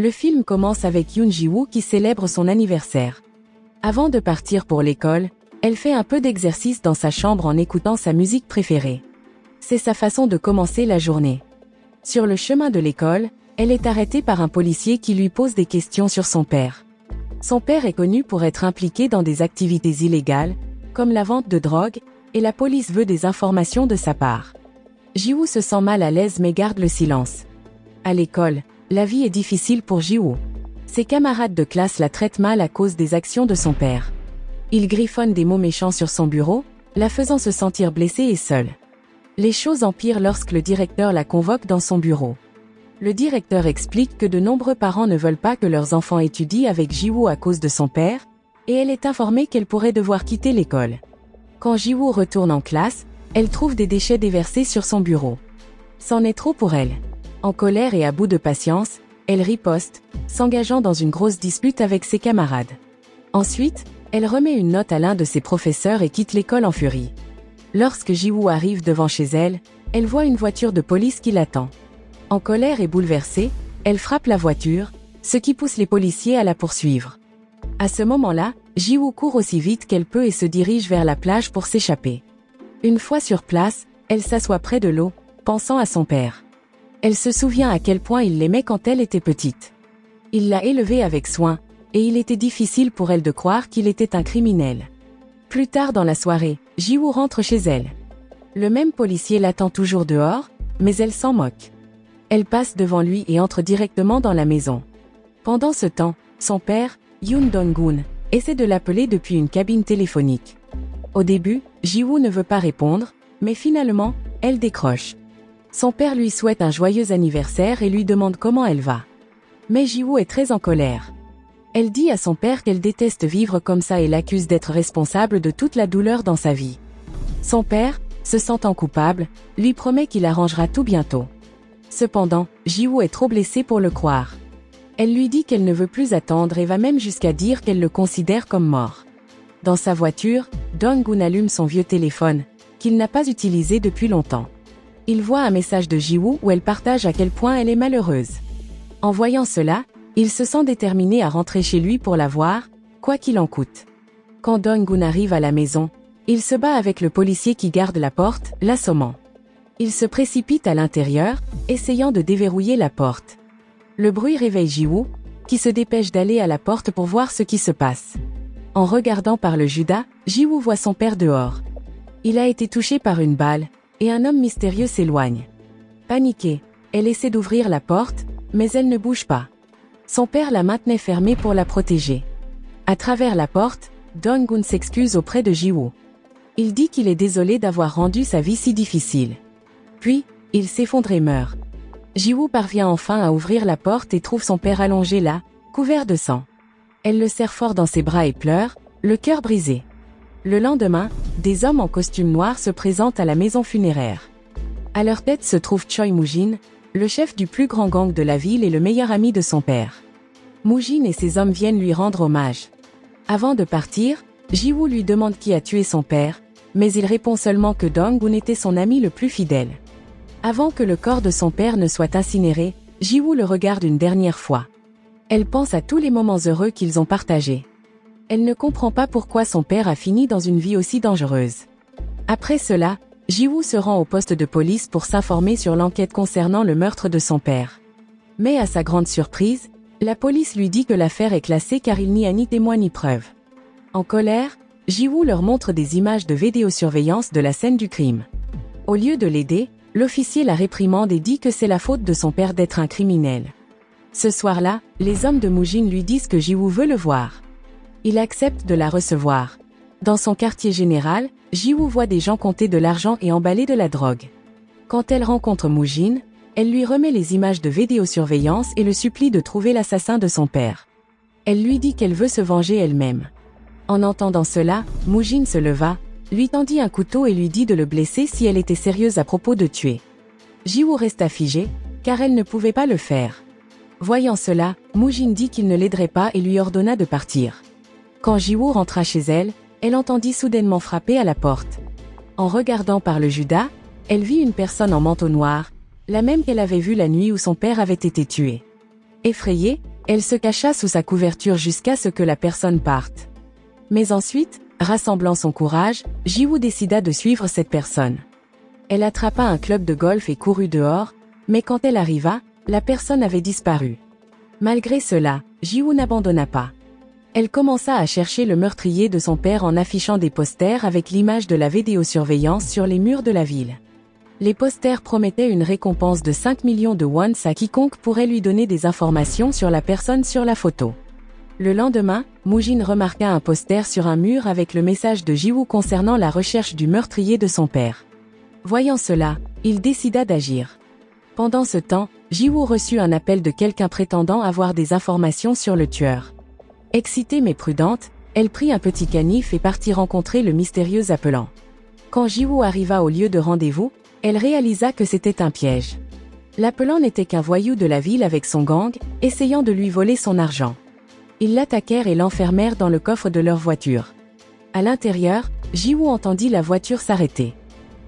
Le film commence avec Yoon Ji-woo qui célèbre son anniversaire. Avant de partir pour l'école, elle fait un peu d'exercice dans sa chambre en écoutant sa musique préférée. C'est sa façon de commencer la journée. Sur le chemin de l'école, elle est arrêtée par un policier qui lui pose des questions sur son père. Son père est connu pour être impliqué dans des activités illégales, comme la vente de drogue, et la police veut des informations de sa part. Ji-woo se sent mal à l'aise mais garde le silence. À l'école, la vie est difficile pour Ji-woo. Ses camarades de classe la traitent mal à cause des actions de son père. Il griffonne des mots méchants sur son bureau, la faisant se sentir blessée et seule. Les choses empirent lorsque le directeur la convoque dans son bureau. Le directeur explique que de nombreux parents ne veulent pas que leurs enfants étudient avec Ji-woo à cause de son père, et elle est informée qu'elle pourrait devoir quitter l'école. Quand Ji-woo retourne en classe, elle trouve des déchets déversés sur son bureau. C'en est trop pour elle. En colère et à bout de patience, elle riposte, s'engageant dans une grosse dispute avec ses camarades. Ensuite, elle remet une note à l'un de ses professeurs et quitte l'école en furie. Lorsque Ji-woo arrive devant chez elle, elle voit une voiture de police qui l'attend. En colère et bouleversée, elle frappe la voiture, ce qui pousse les policiers à la poursuivre. À ce moment-là, Ji-woo court aussi vite qu'elle peut et se dirige vers la plage pour s'échapper. Une fois sur place, elle s'assoit près de l'eau, pensant à son père. Elle se souvient à quel point il l'aimait quand elle était petite. Il l'a élevée avec soin, et il était difficile pour elle de croire qu'il était un criminel. Plus tard dans la soirée, Ji-woo rentre chez elle. Le même policier l'attend toujours dehors, mais elle s'en moque. Elle passe devant lui et entre directement dans la maison. Pendant ce temps, son père, Yoon Dong-gun, essaie de l'appeler depuis une cabine téléphonique. Au début, Ji-woo ne veut pas répondre, mais finalement, elle décroche. Son père lui souhaite un joyeux anniversaire et lui demande comment elle va. Mais Ji-woo est très en colère. Elle dit à son père qu'elle déteste vivre comme ça et l'accuse d'être responsable de toute la douleur dans sa vie. Son père, se sentant coupable, lui promet qu'il arrangera tout bientôt. Cependant, Ji-woo est trop blessée pour le croire. Elle lui dit qu'elle ne veut plus attendre et va même jusqu'à dire qu'elle le considère comme mort. Dans sa voiture, Dong-gun allume son vieux téléphone, qu'il n'a pas utilisé depuis longtemps. Il voit un message de Ji-woo où elle partage à quel point elle est malheureuse. En voyant cela, il se sent déterminé à rentrer chez lui pour la voir, quoi qu'il en coûte. Quand Dong-gun arrive à la maison, il se bat avec le policier qui garde la porte, l'assommant. Il se précipite à l'intérieur, essayant de déverrouiller la porte. Le bruit réveille Ji-woo, qui se dépêche d'aller à la porte pour voir ce qui se passe. En regardant par le Judas, Ji-woo voit son père dehors. Il a été touché par une balle, et un homme mystérieux s'éloigne. Paniquée, elle essaie d'ouvrir la porte, mais elle ne bouge pas. Son père la maintenait fermée pour la protéger. À travers la porte, Dong-gun s'excuse auprès de Ji-woo. Il dit qu'il est désolé d'avoir rendu sa vie si difficile. Puis, il s'effondre et meurt. Ji-woo parvient enfin à ouvrir la porte et trouve son père allongé là, couvert de sang. Elle le serre fort dans ses bras et pleure, le cœur brisé. Le lendemain, des hommes en costume noir se présentent à la maison funéraire. À leur tête se trouve Choi Moo-jin, le chef du plus grand gang de la ville et le meilleur ami de son père. Moo-jin et ses hommes viennent lui rendre hommage. Avant de partir, Ji-woo lui demande qui a tué son père, mais il répond seulement que Dong-gun était son ami le plus fidèle. Avant que le corps de son père ne soit incinéré, Ji-woo le regarde une dernière fois. Elle pense à tous les moments heureux qu'ils ont partagés. Elle ne comprend pas pourquoi son père a fini dans une vie aussi dangereuse. Après cela, Ji-woo se rend au poste de police pour s'informer sur l'enquête concernant le meurtre de son père. Mais à sa grande surprise, la police lui dit que l'affaire est classée car il n'y a ni témoin ni preuve. En colère, Ji-woo leur montre des images de vidéosurveillance de la scène du crime. Au lieu de l'aider, l'officier la réprimande et dit que c'est la faute de son père d'être un criminel. Ce soir-là, les hommes de Moo-jin lui disent que Ji-woo veut le voir. Il accepte de la recevoir. Dans son quartier général, Ji-woo voit des gens compter de l'argent et emballer de la drogue. Quand elle rencontre Moo-jin, elle lui remet les images de vidéosurveillance et le supplie de trouver l'assassin de son père. Elle lui dit qu'elle veut se venger elle-même. En entendant cela, Moo-jin se leva, lui tendit un couteau et lui dit de le blesser si elle était sérieuse à propos de tuer. Ji-woo resta figée, car elle ne pouvait pas le faire. Voyant cela, Moo-jin dit qu'il ne l'aiderait pas et lui ordonna de partir. Quand Ji-woo rentra chez elle, elle entendit soudainement frapper à la porte. En regardant par le Judas, elle vit une personne en manteau noir, la même qu'elle avait vue la nuit où son père avait été tué. Effrayée, Elle se cacha sous sa couverture jusqu'à ce que la personne parte. Mais ensuite, rassemblant son courage, Ji-woo décida de suivre cette personne. Elle attrapa un club de golf et courut dehors, mais quand elle arriva, la personne avait disparu. Malgré cela, Ji-woo n'abandonna pas. Elle commença à chercher le meurtrier de son père en affichant des posters avec l'image de la vidéosurveillance sur les murs de la ville. Les posters promettaient une récompense de 5 millions de wons à quiconque pourrait lui donner des informations sur la personne sur la photo. Le lendemain, Moo-jin remarqua un poster sur un mur avec le message de Ji-woo concernant la recherche du meurtrier de son père. Voyant cela, il décida d'agir. Pendant ce temps, Ji-woo reçut un appel de quelqu'un prétendant avoir des informations sur le tueur. Excitée mais prudente, elle prit un petit canif et partit rencontrer le mystérieux appelant. Quand Ji-woo arriva au lieu de rendez-vous, elle réalisa que c'était un piège. L'appelant n'était qu'un voyou de la ville avec son gang, essayant de lui voler son argent. Ils l'attaquèrent et l'enfermèrent dans le coffre de leur voiture. À l'intérieur, Ji-woo entendit la voiture s'arrêter.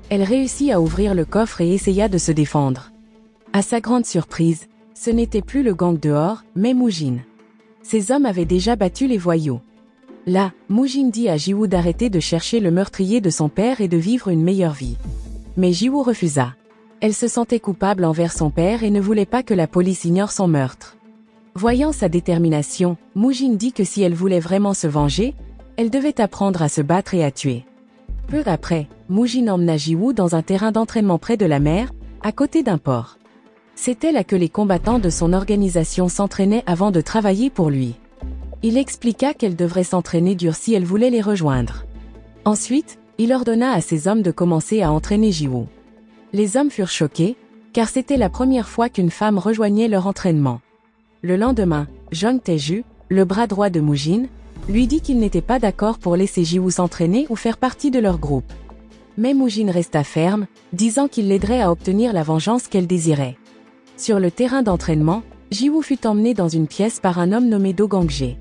Elle réussit à ouvrir le coffre et essaya de se défendre. À sa grande surprise, ce n'était plus le gang dehors, mais Moo-jin. Ces hommes avaient déjà battu les voyous. Là, Moo-jin dit à Ji-woo d'arrêter de chercher le meurtrier de son père et de vivre une meilleure vie. Mais Ji-woo refusa. Elle se sentait coupable envers son père et ne voulait pas que la police ignore son meurtre. Voyant sa détermination, Moo-jin dit que si elle voulait vraiment se venger, elle devait apprendre à se battre et à tuer. Peu après, Moo-jin emmena Ji-woo dans un terrain d'entraînement près de la mer, à côté d'un port. C'était là que les combattants de son organisation s'entraînaient avant de travailler pour lui. Il expliqua qu'elle devrait s'entraîner dur si elle voulait les rejoindre. Ensuite, il ordonna à ses hommes de commencer à entraîner Ji-woo. Les hommes furent choqués, car c'était la première fois qu'une femme rejoignait leur entraînement. Le lendemain, Jung Tae-ju, le bras droit de Moo-jin, lui dit qu'il n'était pas d'accord pour laisser Ji-woo s'entraîner ou faire partie de leur groupe. Mais Moo-jin resta ferme, disant qu'il l'aiderait à obtenir la vengeance qu'elle désirait. Sur le terrain d'entraînement, Ji-woo fut emmené dans une pièce par un homme nommé Do Gang-jae.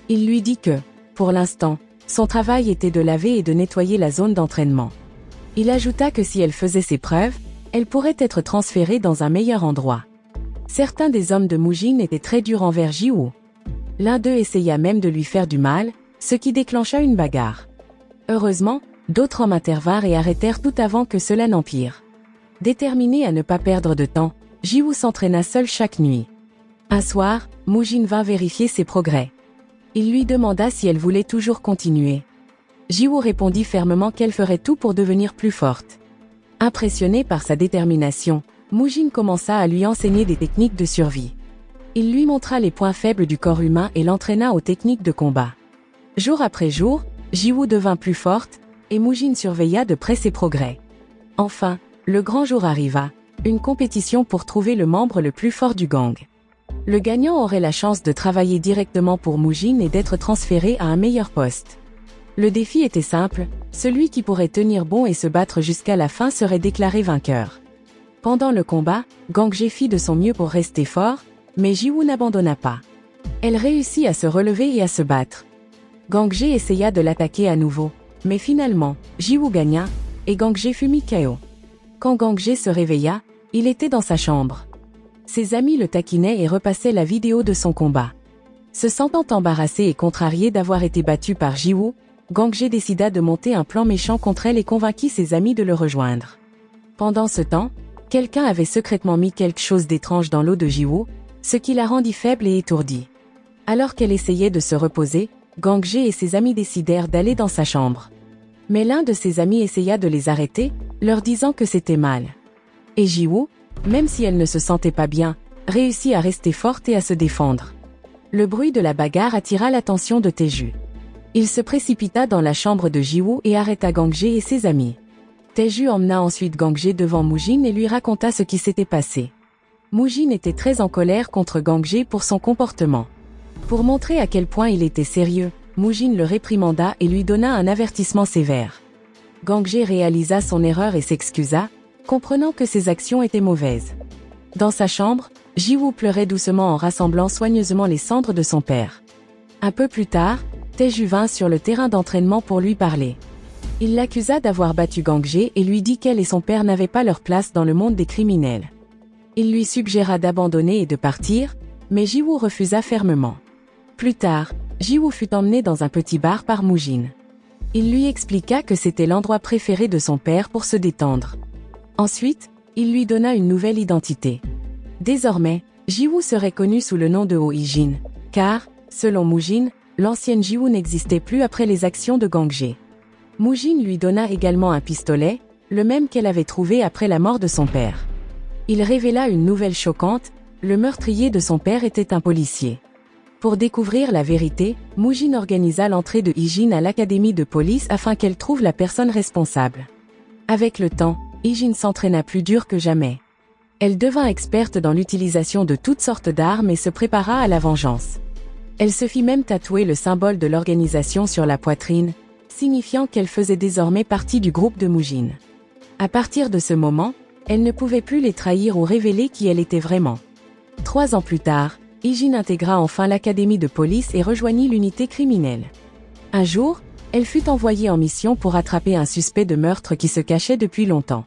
Il lui dit que, pour l'instant, son travail était de laver et de nettoyer la zone d'entraînement. Il ajouta que si elle faisait ses preuves, elle pourrait être transférée dans un meilleur endroit. Certains des hommes de Moo-jin étaient très durs envers Ji-woo. L'un d'eux essaya même de lui faire du mal, ce qui déclencha une bagarre. Heureusement, d'autres hommes intervinrent et arrêtèrent tout avant que cela n'empire. Déterminé à ne pas perdre de temps, Ji-woo s'entraîna seul chaque nuit. Un soir, Moo-jin vint vérifier ses progrès. Il lui demanda si elle voulait toujours continuer. Ji-woo répondit fermement qu'elle ferait tout pour devenir plus forte. Impressionné par sa détermination, Moo-jin commença à lui enseigner des techniques de survie. Il lui montra les points faibles du corps humain et l'entraîna aux techniques de combat. Jour après jour, Ji-woo devint plus forte, et Moo-jin surveilla de près ses progrès. Enfin, le grand jour arriva. Une compétition pour trouver le membre le plus fort du gang. Le gagnant aurait la chance de travailler directement pour Moo-jin et d'être transféré à un meilleur poste. Le défi était simple, celui qui pourrait tenir bon et se battre jusqu'à la fin serait déclaré vainqueur. Pendant le combat, Gang-jae fit de son mieux pour rester fort, mais Ji-woo n'abandonna pas. Elle réussit à se relever et à se battre. Gang-jae essaya de l'attaquer à nouveau, mais finalement, Ji-woo gagna, et Gang-jae fut mis KO. Quand Gang-jae se réveilla, il était dans sa chambre. Ses amis le taquinaient et repassaient la vidéo de son combat. Se sentant embarrassé et contrarié d'avoir été battu par Ji-woo, Gang-jae décida de monter un plan méchant contre elle et convainquit ses amis de le rejoindre. Pendant ce temps, quelqu'un avait secrètement mis quelque chose d'étrange dans l'eau de Ji-woo, ce qui la rendit faible et étourdie. Alors qu'elle essayait de se reposer, Gang-jae et ses amis décidèrent d'aller dans sa chambre. Mais l'un de ses amis essaya de les arrêter, leur disant que c'était mal. Et Ji-woo, même si elle ne se sentait pas bien, réussit à rester forte et à se défendre. Le bruit de la bagarre attira l'attention de Tae-ju. Il se précipita dans la chambre de Ji-woo et arrêta Gang-jae et ses amis. Tae-ju emmena ensuite Gang-jae devant Moo-jin et lui raconta ce qui s'était passé. Moo-jin était très en colère contre Gang-jae pour son comportement. Pour montrer à quel point il était sérieux, Moo-jin le réprimanda et lui donna un avertissement sévère. Gang-jae réalisa son erreur et s'excusa, comprenant que ses actions étaient mauvaises. Dans sa chambre, Ji-woo pleurait doucement en rassemblant soigneusement les cendres de son père. Un peu plus tard, Tae-ju vint sur le terrain d'entraînement pour lui parler. Il l'accusa d'avoir battu Gang-jae et lui dit qu'elle et son père n'avaient pas leur place dans le monde des criminels. Il lui suggéra d'abandonner et de partir, mais Ji-woo refusa fermement. Plus tard, Ji-woo fut emmené dans un petit bar par Moo-jin. Il lui expliqua que c'était l'endroit préféré de son père pour se détendre. Ensuite, il lui donna une nouvelle identité. Désormais, Ji-woo serait connu sous le nom de Oh Hee-jin, car, selon Moo-jin, l'ancienne Ji-woo n'existait plus après les actions de Gang-jae. Moo-jin lui donna également un pistolet, le même qu'elle avait trouvé après la mort de son père. Il révéla une nouvelle choquante, le meurtrier de son père était un policier. Pour découvrir la vérité, Moo-jin organisa l'entrée de Hee-jin à l'académie de police afin qu'elle trouve la personne responsable. Avec le temps, Hee-jin s'entraîna plus dur que jamais. Elle devint experte dans l'utilisation de toutes sortes d'armes et se prépara à la vengeance. Elle se fit même tatouer le symbole de l'organisation sur la poitrine, signifiant qu'elle faisait désormais partie du groupe de Moo-jin. À partir de ce moment, elle ne pouvait plus les trahir ou révéler qui elle était vraiment. 3 ans plus tard, Hee-jin intégra enfin l'académie de police et rejoignit l'unité criminelle. Un jour, elle fut envoyée en mission pour attraper un suspect de meurtre qui se cachait depuis longtemps.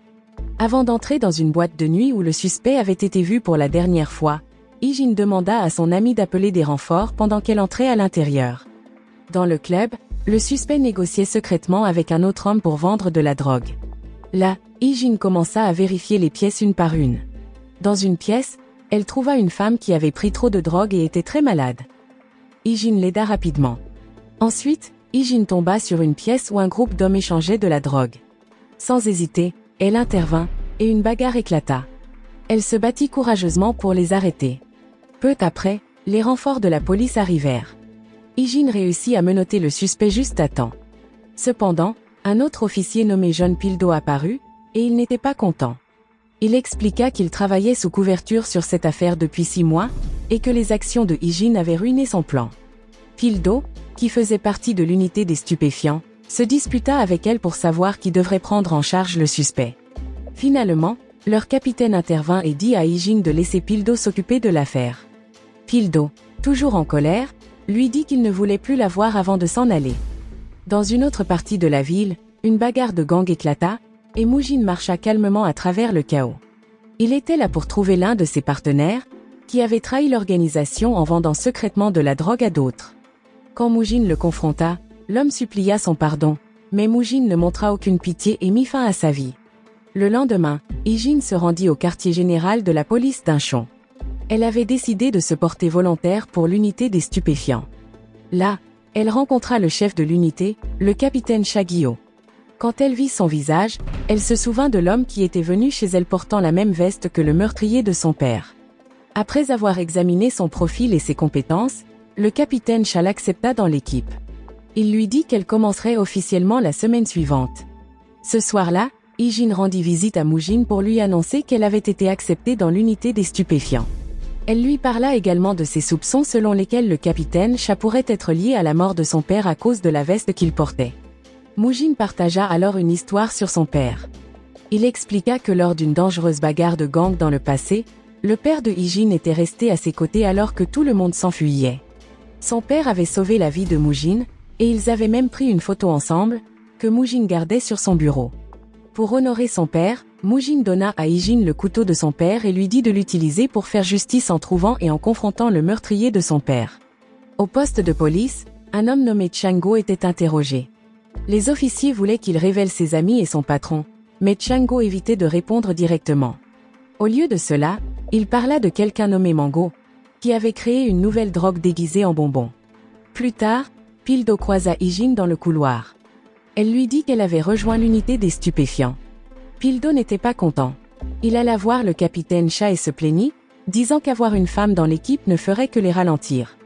Avant d'entrer dans une boîte de nuit où le suspect avait été vu pour la dernière fois, Hee-jin demanda à son ami d'appeler des renforts pendant qu'elle entrait à l'intérieur. Dans le club, le suspect négociait secrètement avec un autre homme pour vendre de la drogue. Là, Hee-jin commença à vérifier les pièces une par une. Dans une pièce, elle trouva une femme qui avait pris trop de drogue et était très malade. Hee-jin l'aida rapidement. Ensuite, Hee-jin tomba sur une pièce où un groupe d'hommes échangeait de la drogue. Sans hésiter, elle intervint, et une bagarre éclata. Elle se battit courageusement pour les arrêter. Peu après, les renforts de la police arrivèrent. Hee-jin réussit à menotter le suspect juste à temps. Cependant, un autre officier nommé Jeon Pil-do apparut, et il n'était pas content. Il expliqua qu'il travaillait sous couverture sur cette affaire depuis 6 mois, et que les actions de Hee-jin avaient ruiné son plan. Pil-do, qui faisait partie de l'unité des stupéfiants, se disputa avec elle pour savoir qui devrait prendre en charge le suspect. Finalement, leur capitaine intervint et dit à Hee-jin de laisser Pil-do s'occuper de l'affaire. Pil-do, toujours en colère, lui dit qu'il ne voulait plus la voir avant de s'en aller. Dans une autre partie de la ville, une bagarre de gang éclata, et Moo-jin marcha calmement à travers le chaos. Il était là pour trouver l'un de ses partenaires, qui avait trahi l'organisation en vendant secrètement de la drogue à d'autres. Quand Moo-jin le confronta, l'homme supplia son pardon, mais Moo-jin ne montra aucune pitié et mit fin à sa vie. Le lendemain, Hee-jin se rendit au quartier général de la police d'Incheon. Elle avait décidé de se porter volontaire pour l'unité des stupéfiants. Là, elle rencontra le chef de l'unité, le capitaine Cha-gyo. Quand elle vit son visage, elle se souvint de l'homme qui était venu chez elle portant la même veste que le meurtrier de son père. Après avoir examiné son profil et ses compétences, le capitaine Cha l'accepta dans l'équipe. Il lui dit qu'elle commencerait officiellement la semaine suivante. Ce soir-là, Hee-jin rendit visite à Moo-jin pour lui annoncer qu'elle avait été acceptée dans l'unité des stupéfiants. Elle lui parla également de ses soupçons selon lesquels le capitaine Cha pourrait être lié à la mort de son père à cause de la veste qu'il portait. Moo-jin partagea alors une histoire sur son père. Il expliqua que lors d'une dangereuse bagarre de gang dans le passé, le père de Hee-jin était resté à ses côtés alors que tout le monde s'enfuyait. Son père avait sauvé la vie de Moo-jin, et ils avaient même pris une photo ensemble, que Moo-jin gardait sur son bureau. Pour honorer son père, Moo-jin donna à Hee-jin le couteau de son père et lui dit de l'utiliser pour faire justice en trouvant et en confrontant le meurtrier de son père. Au poste de police, un homme nommé Chang-go était interrogé. Les officiers voulaient qu'il révèle ses amis et son patron, mais Chang-go évitait de répondre directement. Au lieu de cela, il parla de quelqu'un nommé Mango, qui avait créé une nouvelle drogue déguisée en bonbon. Plus tard, Pil-do croisa Hee-jin dans le couloir. Elle lui dit qu'elle avait rejoint l'unité des stupéfiants. Pil-do n'était pas content. Il alla voir le capitaine Cha et se plaignit, disant qu'avoir une femme dans l'équipe ne ferait que les ralentir.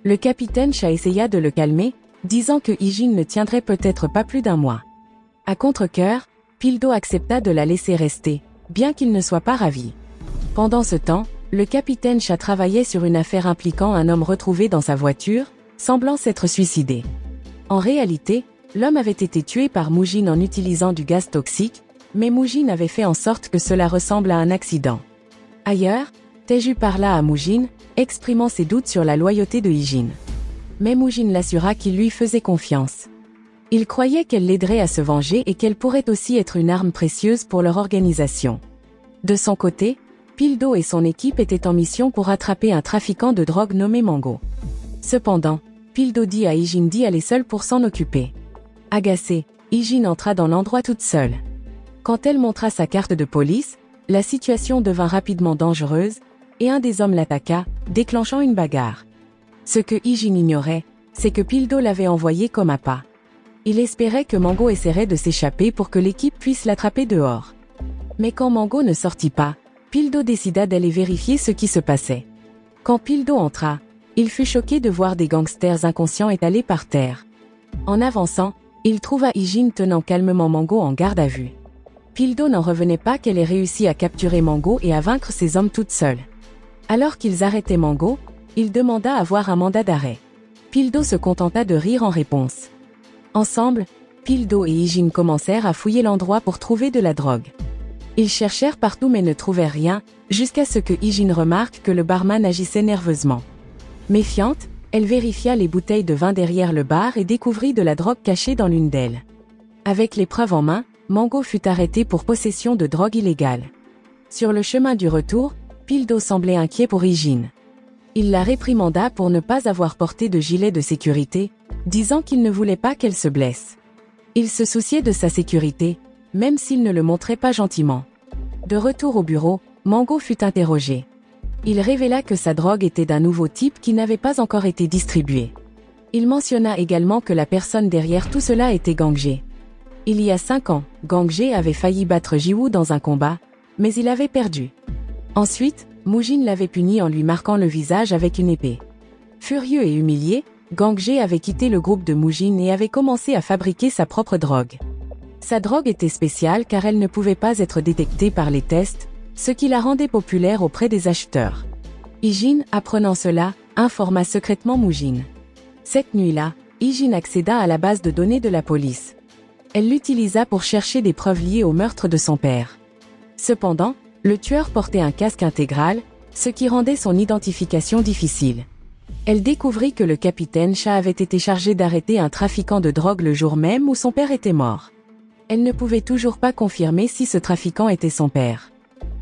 Le capitaine Cha essaya de le calmer, disant que Hee-jin ne tiendrait peut-être pas plus d'1 mois. À contre-cœur, Pil-do accepta de la laisser rester, bien qu'il ne soit pas ravi. Pendant ce temps, le capitaine Cha travaillait sur une affaire impliquant un homme retrouvé dans sa voiture, semblant s'être suicidé. En réalité, l'homme avait été tué par Moo-jin en utilisant du gaz toxique, mais Moo-jin avait fait en sorte que cela ressemble à un accident. Ailleurs, Tae-ju parla à Moo-jin, exprimant ses doutes sur la loyauté de Hee-jin. Mais Moo-jin l'assura qu'il lui faisait confiance. Il croyait qu'elle l'aiderait à se venger et qu'elle pourrait aussi être une arme précieuse pour leur organisation. De son côté, Pildo et son équipe étaient en mission pour attraper un trafiquant de drogue nommé Mango. Cependant, Pildo dit à Ijin d'y aller seule pour s'en occuper. Agacée, Ijin entra dans l'endroit toute seule. Quand elle montra sa carte de police, la situation devint rapidement dangereuse, et un des hommes l'attaqua, déclenchant une bagarre. Ce que Ijin ignorait, c'est que Pildo l'avait envoyé comme appât. Il espérait que Mango essaierait de s'échapper pour que l'équipe puisse l'attraper dehors. Mais quand Mango ne sortit pas, Pildo décida d'aller vérifier ce qui se passait. Quand Pildo entra, il fut choqué de voir des gangsters inconscients étalés par terre. En avançant, il trouva Ijin tenant calmement Mango en garde à vue. Pildo n'en revenait pas qu'elle ait réussi à capturer Mango et à vaincre ses hommes toute seule. Alors qu'ils arrêtaient Mango, il demanda à voir un mandat d'arrêt. Pildo se contenta de rire en réponse. Ensemble, Pildo et Ijin commencèrent à fouiller l'endroit pour trouver de la drogue. Ils cherchèrent partout mais ne trouvèrent rien, jusqu'à ce que Ijin remarque que le barman agissait nerveusement. Méfiante, elle vérifia les bouteilles de vin derrière le bar et découvrit de la drogue cachée dans l'une d'elles. Avec les preuves en main, Mango fut arrêté pour possession de drogue illégale. Sur le chemin du retour, Pildo semblait inquiet pour Ijin. Il la réprimanda pour ne pas avoir porté de gilet de sécurité, disant qu'il ne voulait pas qu'elle se blesse. Il se souciait de sa sécurité, même s'il ne le montrait pas gentiment. De retour au bureau, Mango fut interrogé. Il révéla que sa drogue était d'un nouveau type qui n'avait pas encore été distribué. Il mentionna également que la personne derrière tout cela était Gang G. Il y a 5 ans, Gang G avait failli battre Jiwoo dans un combat, mais il avait perdu. Ensuite, Mujin l'avait puni en lui marquant le visage avec une épée. Furieux et humilié, Gang G avait quitté le groupe de Mujin et avait commencé à fabriquer sa propre drogue. Sa drogue était spéciale car elle ne pouvait pas être détectée par les tests, ce qui la rendait populaire auprès des acheteurs. Ijin, apprenant cela, informa secrètement Mujin. Cette nuit-là, Ijin accéda à la base de données de la police. Elle l'utilisa pour chercher des preuves liées au meurtre de son père. Cependant, le tueur portait un casque intégral, ce qui rendait son identification difficile. Elle découvrit que le capitaine Cha avait été chargé d'arrêter un trafiquant de drogue le jour même où son père était mort. Elle ne pouvait toujours pas confirmer si ce trafiquant était son père.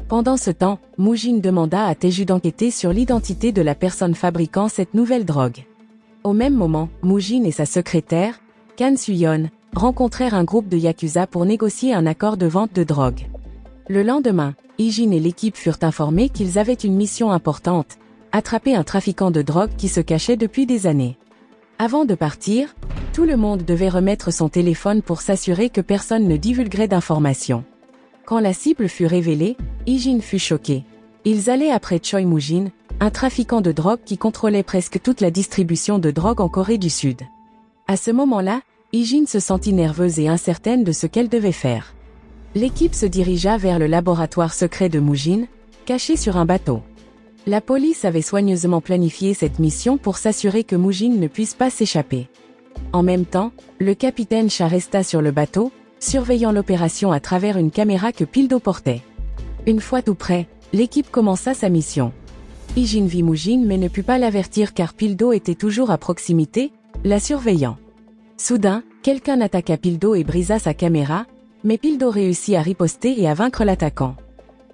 Pendant ce temps, Mujin demanda à Taeju d'enquêter sur l'identité de la personne fabriquant cette nouvelle drogue. Au même moment, Mujin et sa secrétaire, Kan Suyeon, rencontrèrent un groupe de Yakuza pour négocier un accord de vente de drogue. Le lendemain, Ijin et l'équipe furent informés qu'ils avaient une mission importante, attraper un trafiquant de drogue qui se cachait depuis des années. Avant de partir, tout le monde devait remettre son téléphone pour s'assurer que personne ne divulguerait d'informations. Quand la cible fut révélée, Ijin fut choqué. Ils allaient après Choi Mujin, un trafiquant de drogue qui contrôlait presque toute la distribution de drogue en Corée du Sud. À ce moment-là, Ijin se sentit nerveuse et incertaine de ce qu'elle devait faire. L'équipe se dirigea vers le laboratoire secret de Mujin, caché sur un bateau. La police avait soigneusement planifié cette mission pour s'assurer que Mujin ne puisse pas s'échapper. En même temps, le capitaine Cha resta sur le bateau, surveillant l'opération à travers une caméra que Pildo portait. Une fois tout prêt, l'équipe commença sa mission. Ijin vit Mujin mais ne put pas l'avertir car Pildo était toujours à proximité, la surveillant. Soudain, quelqu'un attaqua Pildo et brisa sa caméra, mais Pildo réussit à riposter et à vaincre l'attaquant.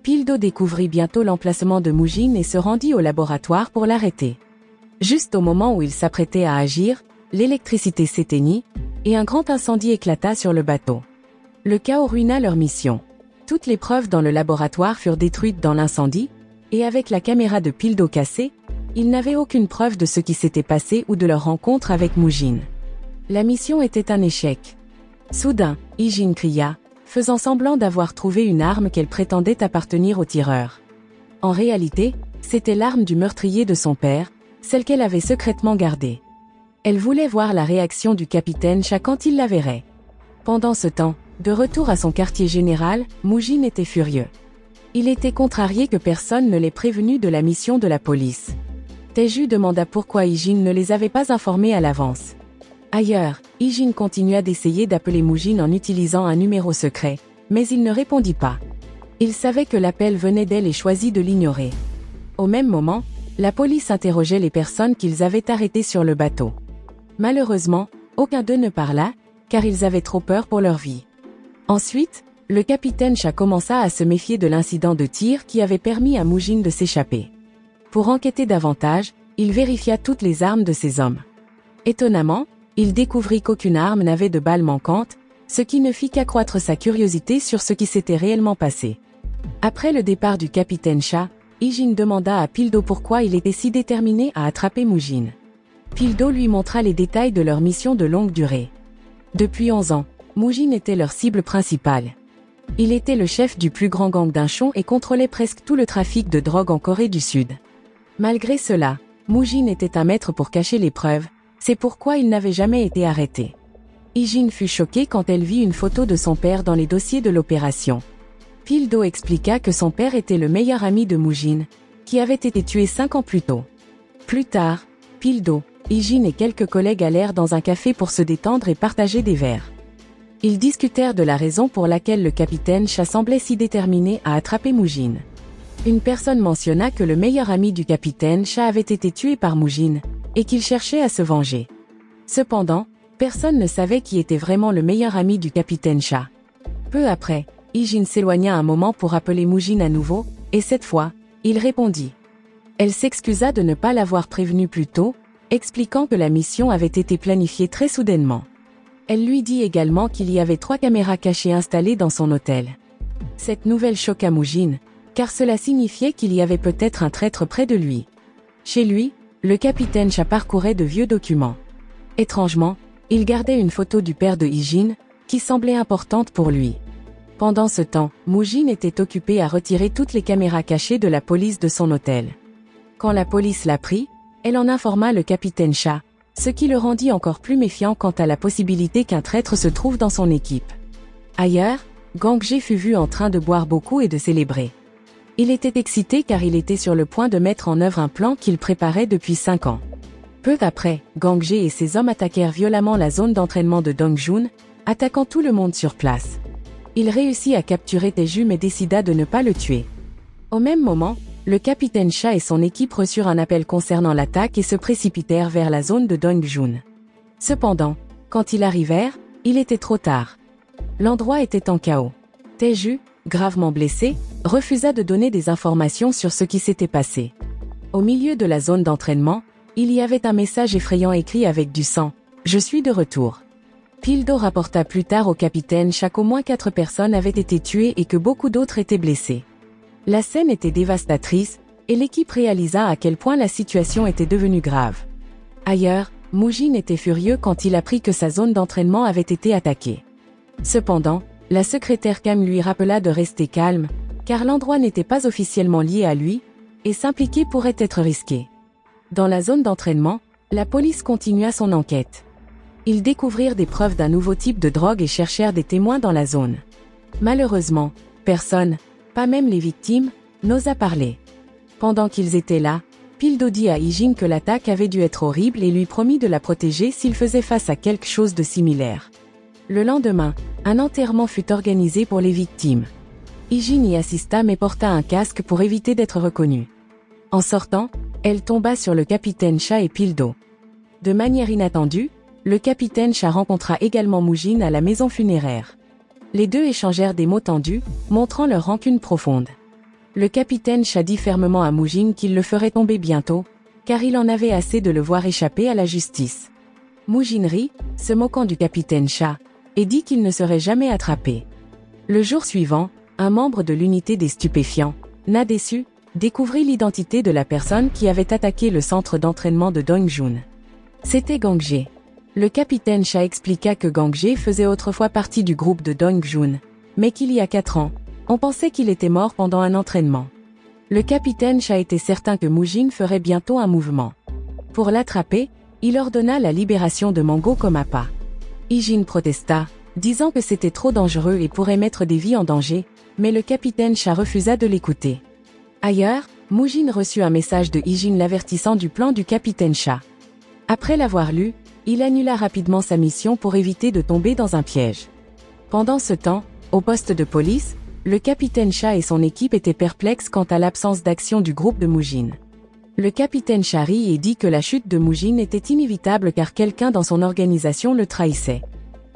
Pildo découvrit bientôt l'emplacement de Mujin et se rendit au laboratoire pour l'arrêter. Juste au moment où il s'apprêtait à agir, l'électricité s'éteignit, et un grand incendie éclata sur le bateau. Le chaos ruina leur mission. Toutes les preuves dans le laboratoire furent détruites dans l'incendie, et avec la caméra de Pildo cassée, ils n'avaient aucune preuve de ce qui s'était passé ou de leur rencontre avec Mujin. La mission était un échec. Soudain, Ijin cria, faisant semblant d'avoir trouvé une arme qu'elle prétendait appartenir au tireur. En réalité, c'était l'arme du meurtrier de son père, celle qu'elle avait secrètement gardée. Elle voulait voir la réaction du capitaine Cha quand il la verrait. Pendant ce temps, de retour à son quartier général, Mujin était furieux. Il était contrarié que personne ne l'ait prévenu de la mission de la police. Taeju demanda pourquoi Ijin ne les avait pas informés à l'avance. Ailleurs, Ijin continua d'essayer d'appeler Mujin en utilisant un numéro secret, mais il ne répondit pas. Il savait que l'appel venait d'elle et choisit de l'ignorer. Au même moment, la police interrogeait les personnes qu'ils avaient arrêtées sur le bateau. Malheureusement, aucun d'eux ne parla, car ils avaient trop peur pour leur vie. Ensuite, le capitaine Cha commença à se méfier de l'incident de tir qui avait permis à Moujine de s'échapper. Pour enquêter davantage, il vérifia toutes les armes de ses hommes. Étonnamment, il découvrit qu'aucune arme n'avait de balles manquantes, ce qui ne fit qu'accroître sa curiosité sur ce qui s'était réellement passé. Après le départ du capitaine Cha, Ijin demanda à Pildo pourquoi il était si déterminé à attraper Moujine. Pildo lui montra les détails de leur mission de longue durée. Depuis 11 ans, Moujine était leur cible principale. Il était le chef du plus grand gang d'Inchon et contrôlait presque tout le trafic de drogue en Corée du Sud. Malgré cela, Moujine était un maître pour cacher les preuves, c'est pourquoi il n'avait jamais été arrêté. Ijin fut choquée quand elle vit une photo de son père dans les dossiers de l'opération. Pildo expliqua que son père était le meilleur ami de Moujine, qui avait été tué 5 ans plus tôt. Plus tard, Pildo, Ijin et quelques collègues allèrent dans un café pour se détendre et partager des verres. Ils discutèrent de la raison pour laquelle le capitaine Cha semblait si déterminé à attraper Moujine. Une personne mentionna que le meilleur ami du capitaine Cha avait été tué par Moujine, et qu'il cherchait à se venger. Cependant, personne ne savait qui était vraiment le meilleur ami du capitaine Cha. Peu après, Ijin s'éloigna un moment pour appeler Moujine à nouveau, et cette fois, il répondit. Elle s'excusa de ne pas l'avoir prévenu plus tôt, expliquant que la mission avait été planifiée très soudainement. Elle lui dit également qu'il y avait 3 caméras cachées installées dans son hôtel. Cette nouvelle choqua Moujine, car cela signifiait qu'il y avait peut-être un traître près de lui. Chez lui, le capitaine Cha parcourait de vieux documents. Étrangement, il gardait une photo du père de Ijin, qui semblait importante pour lui. Pendant ce temps, Moujine était occupé à retirer toutes les caméras cachées de la police de son hôtel. Quand la police l'apprit, elle en informa le capitaine Cha, ce qui le rendit encore plus méfiant quant à la possibilité qu'un traître se trouve dans son équipe. Ailleurs, Gang Ge fut vu en train de boire beaucoup et de célébrer. Il était excité car il était sur le point de mettre en œuvre un plan qu'il préparait depuis 5 ans. Peu après, Gang Ge et ses hommes attaquèrent violemment la zone d'entraînement de Dongjun, attaquant tout le monde sur place. Il réussit à capturer Taeju mais décida de ne pas le tuer. Au même moment, le capitaine Cha et son équipe reçurent un appel concernant l'attaque et se précipitèrent vers la zone de Dongjun. Cependant, quand ils arrivèrent, il était trop tard. L'endroit était en chaos. Taeju, gravement blessé, refusa de donner des informations sur ce qui s'était passé. Au milieu de la zone d'entraînement, il y avait un message effrayant écrit avec du sang. « Je suis de retour ». Pildo rapporta plus tard au capitaine Cha qu'au moins 4 personnes avaient été tuées et que beaucoup d'autres étaient blessées. La scène était dévastatrice, et l'équipe réalisa à quel point la situation était devenue grave. Ailleurs, Moujine était furieux quand il apprit que sa zone d'entraînement avait été attaquée. Cependant, la secrétaire Cam lui rappela de rester calme, car l'endroit n'était pas officiellement lié à lui, et s'impliquer pourrait être risqué. Dans la zone d'entraînement, la police continua son enquête. Ils découvrirent des preuves d'un nouveau type de drogue et cherchèrent des témoins dans la zone. Malheureusement, personne, pas même les victimes, n'osa parler. Pendant qu'ils étaient là, Pildo dit à Ijin que l'attaque avait dû être horrible et lui promit de la protéger s'il faisait face à quelque chose de similaire. Le lendemain, un enterrement fut organisé pour les victimes. Ijin y assista mais porta un casque pour éviter d'être reconnue. En sortant, elle tomba sur le capitaine Cha et Pildo. De manière inattendue, le capitaine Cha rencontra également Moujine à la maison funéraire. Les deux échangèrent des mots tendus, montrant leur rancune profonde. Le capitaine Cha dit fermement à Moujine qu'il le ferait tomber bientôt, car il en avait assez de le voir échapper à la justice. Moujine rit, se moquant du capitaine Cha, et dit qu'il ne serait jamais attrapé. Le jour suivant, un membre de l'unité des stupéfiants, Nadesu, découvrit l'identité de la personne qui avait attaqué le centre d'entraînement de Dongjun. C'était Gang Ge. Le capitaine Cha expliqua que Gang Ge faisait autrefois partie du groupe de Dongjun, mais qu'il y a 4 ans, on pensait qu'il était mort pendant un entraînement. Le capitaine Cha était certain que Moujine ferait bientôt un mouvement. Pour l'attraper, il ordonna la libération de Mango comme appât. Ijin protesta, disant que c'était trop dangereux et pourrait mettre des vies en danger, mais le capitaine Cha refusa de l'écouter. Ailleurs, Moujine reçut un message de Ijin l'avertissant du plan du capitaine Cha. Après l'avoir lu, il annula rapidement sa mission pour éviter de tomber dans un piège. Pendant ce temps, au poste de police, le capitaine Cha et son équipe étaient perplexes quant à l'absence d'action du groupe de Moujine. Le capitaine Cha rit et dit que la chute de Moujine était inévitable car quelqu'un dans son organisation le trahissait.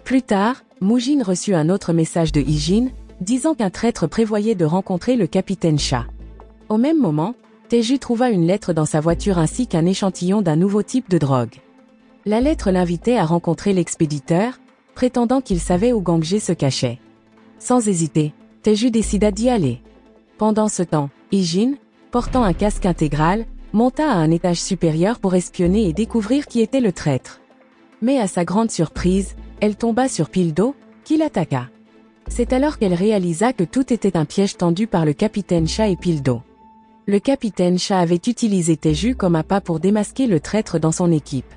Plus tard, Moujine reçut un autre message de Ijin, disant qu'un traître prévoyait de rencontrer le capitaine Cha. Au même moment, Taeju trouva une lettre dans sa voiture ainsi qu'un échantillon d'un nouveau type de drogue. La lettre l'invitait à rencontrer l'expéditeur, prétendant qu'il savait où Gang-jae se cachait. Sans hésiter, Taeju décida d'y aller. Pendant ce temps, Hee-jin, portant un casque intégral, monta à un étage supérieur pour espionner et découvrir qui était le traître. Mais à sa grande surprise, elle tomba sur Pil-do, qui l'attaqua. C'est alors qu'elle réalisa que tout était un piège tendu par le capitaine Cha et Pil-do. Le capitaine Cha avait utilisé Taeju comme appât pour démasquer le traître dans son équipe.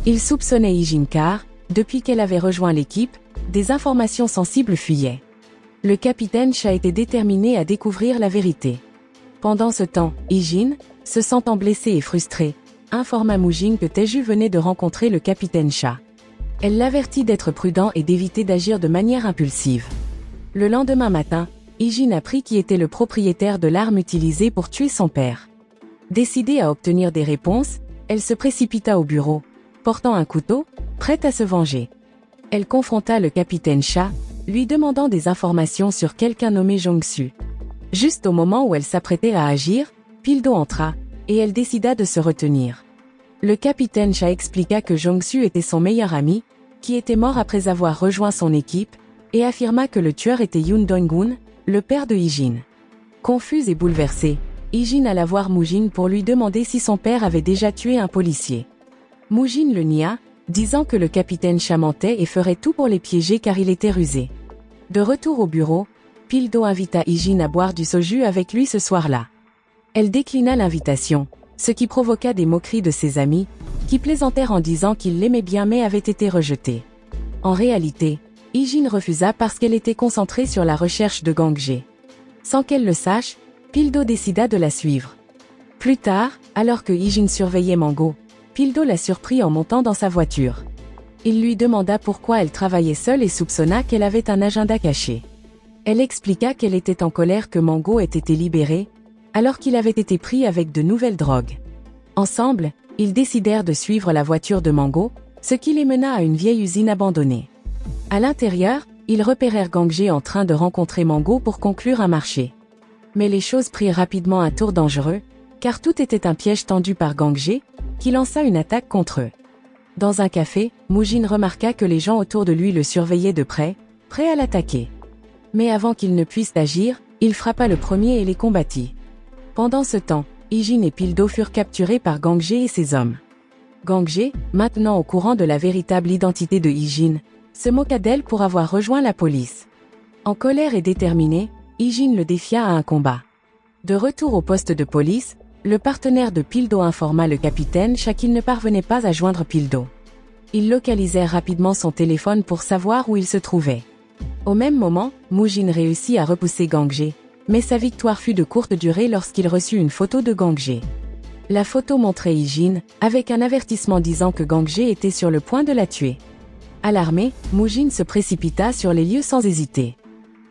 Il soupçonnait Hee-jin car, depuis qu'elle avait rejoint l'équipe, des informations sensibles fuyaient. Le capitaine Cha était déterminé à découvrir la vérité. Pendant ce temps, Hee-jin, se sentant blessée et frustrée, informa Mujin que Taeju venait de rencontrer le capitaine Cha. Elle l'avertit d'être prudent et d'éviter d'agir de manière impulsive. Le lendemain matin, Hee-jin apprit qui était le propriétaire de l'arme utilisée pour tuer son père. Décidée à obtenir des réponses, elle se précipita au bureau, portant un couteau, prête à se venger. Elle confronta le capitaine Cha, lui demandant des informations sur quelqu'un nommé Jong-su. Juste au moment où elle s'apprêtait à agir, Pil-do entra, et elle décida de se retenir. Le capitaine Cha expliqua que Jong-su était son meilleur ami, qui était mort après avoir rejoint son équipe, et affirma que le tueur était Yoon Dong-gun, le père de Hee-jin. Confuse et bouleversée, Hee-jin alla voir Mujin pour lui demander si son père avait déjà tué un policier. Mujin le nia, disant que le capitaine Cha mentait et ferait tout pour les piéger car il était rusé. De retour au bureau, Pil-do invita Hee-jin à boire du soju avec lui ce soir-là. Elle déclina l'invitation, ce qui provoqua des moqueries de ses amis, qui plaisantèrent en disant qu'ils l'aimaient bien mais avaient été rejetés. En réalité, Hee-jin refusa parce qu'elle était concentrée sur la recherche de Gang-jae. Sans qu'elle le sache, Pil-do décida de la suivre. Plus tard, alors que Hee-jin surveillait Mango, Pil-do la surprit en montant dans sa voiture. Il lui demanda pourquoi elle travaillait seule et soupçonna qu'elle avait un agenda caché. Elle expliqua qu'elle était en colère que Mango ait été libéré, alors qu'il avait été pris avec de nouvelles drogues. Ensemble, ils décidèrent de suivre la voiture de Mango, ce qui les mena à une vieille usine abandonnée. À l'intérieur, ils repérèrent Gang-jae en train de rencontrer Mango pour conclure un marché. Mais les choses prirent rapidement un tour dangereux, car tout était un piège tendu par Gang-jae, qui lança une attaque contre eux. Dans un café, Mujin remarqua que les gens autour de lui le surveillaient de près, prêts à l'attaquer. Mais avant qu'ils ne puissent agir, il frappa le premier et les combattit. Pendant ce temps, Hee-jin et Pil-do furent capturés par Gang-jae et ses hommes. Gang-jae, maintenant au courant de la véritable identité de Hee-jin, se moqua d'elle pour avoir rejoint la police. En colère et déterminé, Hee-jin le défia à un combat. De retour au poste de police, le partenaire de Pil-do informa le capitaine Cha qu'il ne parvenait pas à joindre Pil-do. Ils localisèrent rapidement son téléphone pour savoir où il se trouvait. Au même moment, Mujin réussit à repousser Gang-jae, mais sa victoire fut de courte durée lorsqu'il reçut une photo de Gang-jae. La photo montrait Hee-jin, avec un avertissement disant que Gang-jae était sur le point de la tuer. Alarmé, Mujin se précipita sur les lieux sans hésiter.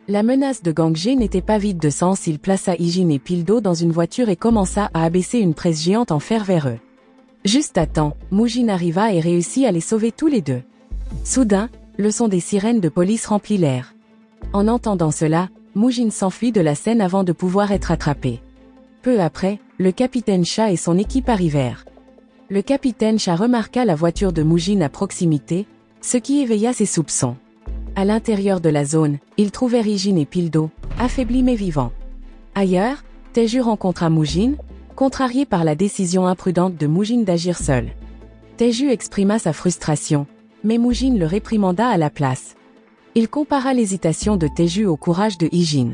La menace de Gang-jae n'était pas vide de sens, il plaça Hee-jin et Pil-do dans une voiture et commença à abaisser une presse géante en fer vers eux. Juste à temps, Mujin arriva et réussit à les sauver tous les deux. Soudain, le son des sirènes de police remplit l'air. En entendant cela, Mujin s'enfuit de la scène avant de pouvoir être attrapé. Peu après, le capitaine Cha et son équipe arrivèrent. Le capitaine Cha remarqua la voiture de Mujin à proximité, ce qui éveilla ses soupçons. À l'intérieur de la zone, ils trouvèrent Hee-jin et Pil-do, affaiblis mais vivants. Ailleurs, Taeju rencontra Mujin, contrarié par la décision imprudente de Mujin d'agir seul. Taeju exprima sa frustration, mais Mujin le réprimanda à la place. Il compara l'hésitation de Taeju au courage de Hee-jin.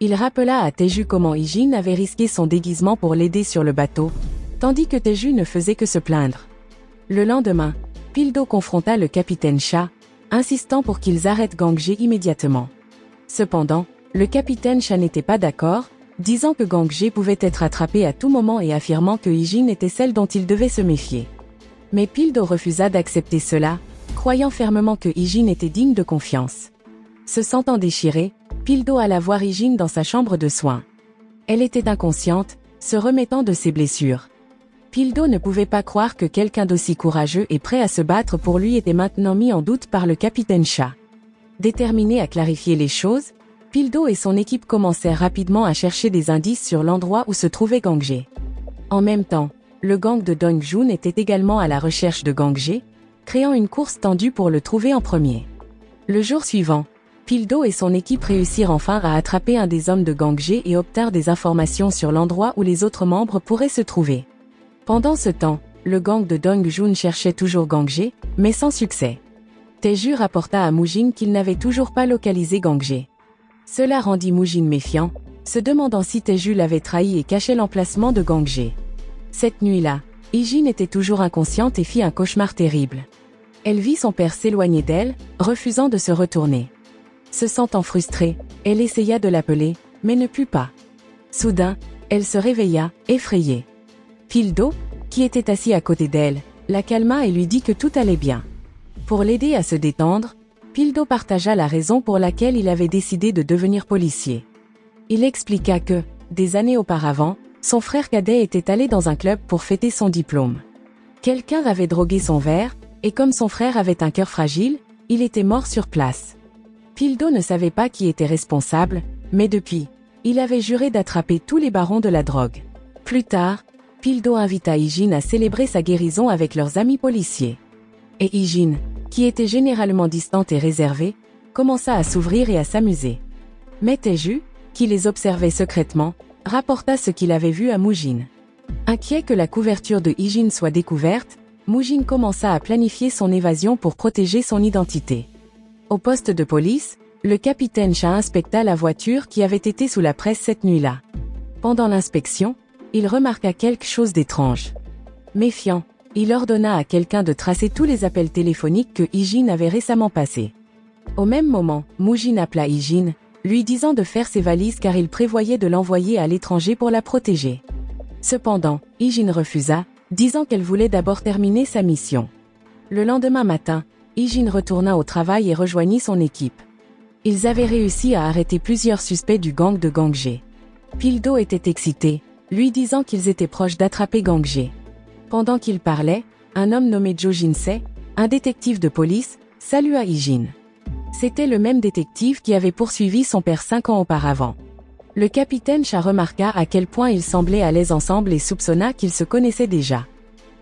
Il rappela à Taeju comment Hee-jin avait risqué son déguisement pour l'aider sur le bateau, tandis que Taeju ne faisait que se plaindre. Le lendemain, Pil-do confronta le capitaine Cha, insistant pour qu'ils arrêtent Gang-jae immédiatement. Cependant, le capitaine Cha n'était pas d'accord, disant que Gang-jae pouvait être attrapé à tout moment et affirmant que Hee-jin était celle dont il devait se méfier. Mais Pil-do refusa d'accepter cela, croyant fermement que Hee-jin était digne de confiance. Se sentant déchirée, Pil-do alla voir Hee-jin dans sa chambre de soins. Elle était inconsciente, se remettant de ses blessures. Pil-do ne pouvait pas croire que quelqu'un d'aussi courageux et prêt à se battre pour lui était maintenant mis en doute par le capitaine Cha. Déterminé à clarifier les choses, Pildo et son équipe commencèrent rapidement à chercher des indices sur l'endroit où se trouvait Gang G. En même temps, le gang de Dong Jun était également à la recherche de Gang G, créant une course tendue pour le trouver en premier. Le jour suivant, Pildo et son équipe réussirent enfin à attraper un des hommes de Gang G et obtinrent des informations sur l'endroit où les autres membres pourraient se trouver. Pendant ce temps, le gang de Dong Jun cherchait toujours Gang G, mais sans succès. Taeju rapporta à Mujin qu'il n'avait toujours pas localisé Gang G. Cela rendit Mujin méfiant, se demandant si Taeju l'avait trahi et cachait l'emplacement de Gang G. Cette nuit-là, Hee-jin était toujours inconsciente et fit un cauchemar terrible. Elle vit son père s'éloigner d'elle, refusant de se retourner. Se sentant frustrée, elle essaya de l'appeler, mais ne put pas. Soudain, elle se réveilla, effrayée. Pildo, qui était assis à côté d'elle, la calma et lui dit que tout allait bien. Pour l'aider à se détendre, Pildo partagea la raison pour laquelle il avait décidé de devenir policier. Il expliqua que, des années auparavant, son frère cadet était allé dans un club pour fêter son diplôme. Quelqu'un avait drogué son verre, et comme son frère avait un cœur fragile, il était mort sur place. Pildo ne savait pas qui était responsable, mais depuis, il avait juré d'attraper tous les barons de la drogue. Plus tard, Pildo invita Hee-jin à célébrer sa guérison avec leurs amis policiers. Et Hee-jin, qui était généralement distante et réservée, commença à s'ouvrir et à s'amuser. Mais Taeju, qui les observait secrètement, rapporta ce qu'il avait vu à Mujin. Inquiet que la couverture de Hee-jin soit découverte, Mujin commença à planifier son évasion pour protéger son identité. Au poste de police, le capitaine Cha inspecta la voiture qui avait été sous la presse cette nuit-là. Pendant l'inspection, il remarqua quelque chose d'étrange. Méfiant, il ordonna à quelqu'un de tracer tous les appels téléphoniques que Hee-jin avait récemment passés. Au même moment, Mujin appela Hee-jin, lui disant de faire ses valises car il prévoyait de l'envoyer à l'étranger pour la protéger. Cependant, Hee-jin refusa, disant qu'elle voulait d'abord terminer sa mission. Le lendemain matin, Hee-jin retourna au travail et rejoignit son équipe. Ils avaient réussi à arrêter plusieurs suspects du gang de Gang G. Pildo était excité, lui disant qu'ils étaient proches d'attraper Gang G. Pendant qu'il parlait, un homme nommé Jo Jin-se, un détective de police, salua Hee-jin. C'était le même détective qui avait poursuivi son père 5 ans auparavant. Le capitaine Cha remarqua à quel point ils semblaient à l'aise ensemble et soupçonna qu'ils se connaissaient déjà.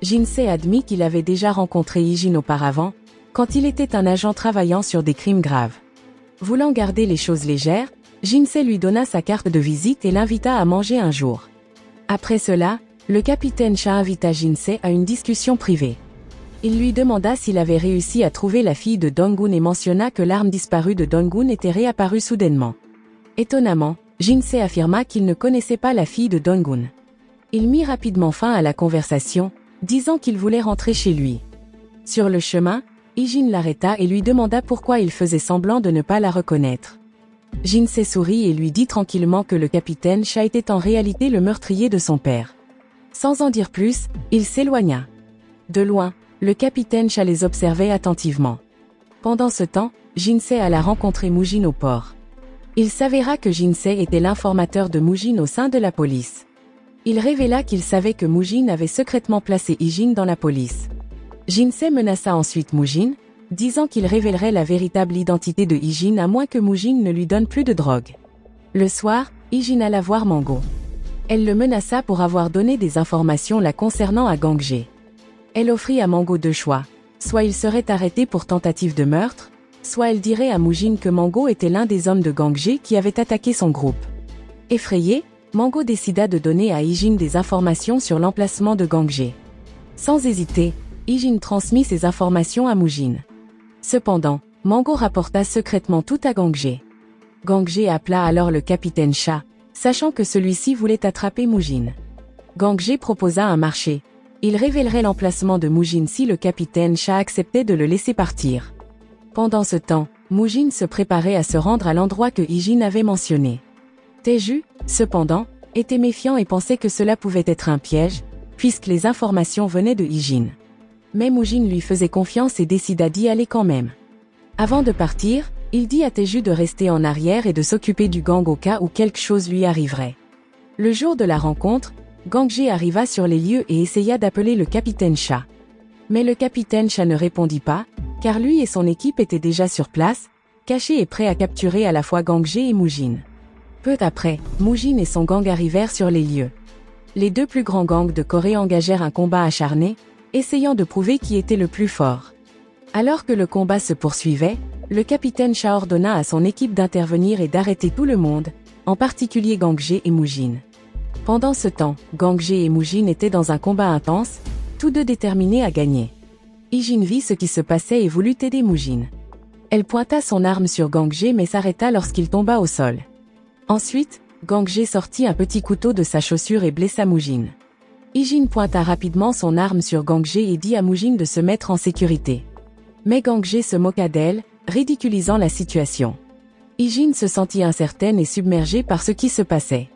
Jin-se admit qu'il avait déjà rencontré Hee-jin auparavant, quand il était un agent travaillant sur des crimes graves. Voulant garder les choses légères, Jin-se lui donna sa carte de visite et l'invita à manger un jour. Après cela, le capitaine Cha invita Jin-se à une discussion privée. Il lui demanda s'il avait réussi à trouver la fille de Dong-gun et mentionna que l'arme disparue de Dong-gun était réapparue soudainement. Étonnamment, Jin-se affirma qu'il ne connaissait pas la fille de Dong-gun. Il mit rapidement fin à la conversation, disant qu'il voulait rentrer chez lui. Sur le chemin, Hee-jin l'arrêta et lui demanda pourquoi il faisait semblant de ne pas la reconnaître. Jin-se sourit et lui dit tranquillement que le capitaine Cha était en réalité le meurtrier de son père. Sans en dire plus, il s'éloigna. De loin, le capitaine Cha les observait attentivement. Pendant ce temps, Jin-se alla rencontrer Mujin au port. Il s'avéra que Jin-se était l'informateur de Mujin au sein de la police. Il révéla qu'il savait que Mujin avait secrètement placé Hee-jin dans la police. Jin-se menaça ensuite Mujin, disant qu'il révélerait la véritable identité de Hee-jin à moins que Mujin ne lui donne plus de drogue. Le soir, Hee-jin alla voir Mango. Elle le menaça pour avoir donné des informations la concernant à Gang G. Elle offrit à Mango 2 choix, soit il serait arrêté pour tentative de meurtre, soit elle dirait à Mujin que Mango était l'un des hommes de Gang G qui avait attaqué son groupe. Effrayé, Mango décida de donner à Hee-jin des informations sur l'emplacement de Gang G. Sans hésiter, Hee-jin transmit ces informations à Mujin. Cependant, Mango rapporta secrètement tout à Gang G. Gang G appela alors le capitaine Cha, sachant que celui-ci voulait attraper Mujin. Gang G proposa un marché. Il révélerait l'emplacement de Mujin si le capitaine Cha acceptait de le laisser partir. Pendant ce temps, Mujin se préparait à se rendre à l'endroit que Hee-jin avait mentionné. Taeju, cependant, était méfiant et pensait que cela pouvait être un piège, puisque les informations venaient de Hee-jin. Mais Mujin lui faisait confiance et décida d'y aller quand même. Avant de partir, il dit à Taeju de rester en arrière et de s'occuper du gang au cas où quelque chose lui arriverait. Le jour de la rencontre, Gang G arriva sur les lieux et essaya d'appeler le capitaine Cha. Mais le capitaine Cha ne répondit pas, car lui et son équipe étaient déjà sur place, caché et prêt à capturer à la fois Gang-jae et Mujin. Peu après, Mujin et son gang arrivèrent sur les lieux. Les deux plus grands gangs de Corée engagèrent un combat acharné, essayant de prouver qui était le plus fort. Alors que le combat se poursuivait, le capitaine Cha ordonna à son équipe d'intervenir et d'arrêter tout le monde, en particulier Gang-jae et Mujin. Pendant ce temps, Gang-jae et Mujin étaient dans un combat intense, tous deux déterminés à gagner. Ijin vit ce qui se passait et voulut aider Mujin. Elle pointa son arme sur Gang-jae mais s'arrêta lorsqu'il tomba au sol. Ensuite, Gang-jae sortit un petit couteau de sa chaussure et blessa Mujin. Ijin pointa rapidement son arme sur Gang-jae et dit à Mujin de se mettre en sécurité. Mais Gang-jae se moqua d'elle, ridiculisant la situation. Ijin se sentit incertaine et submergée par ce qui se passait.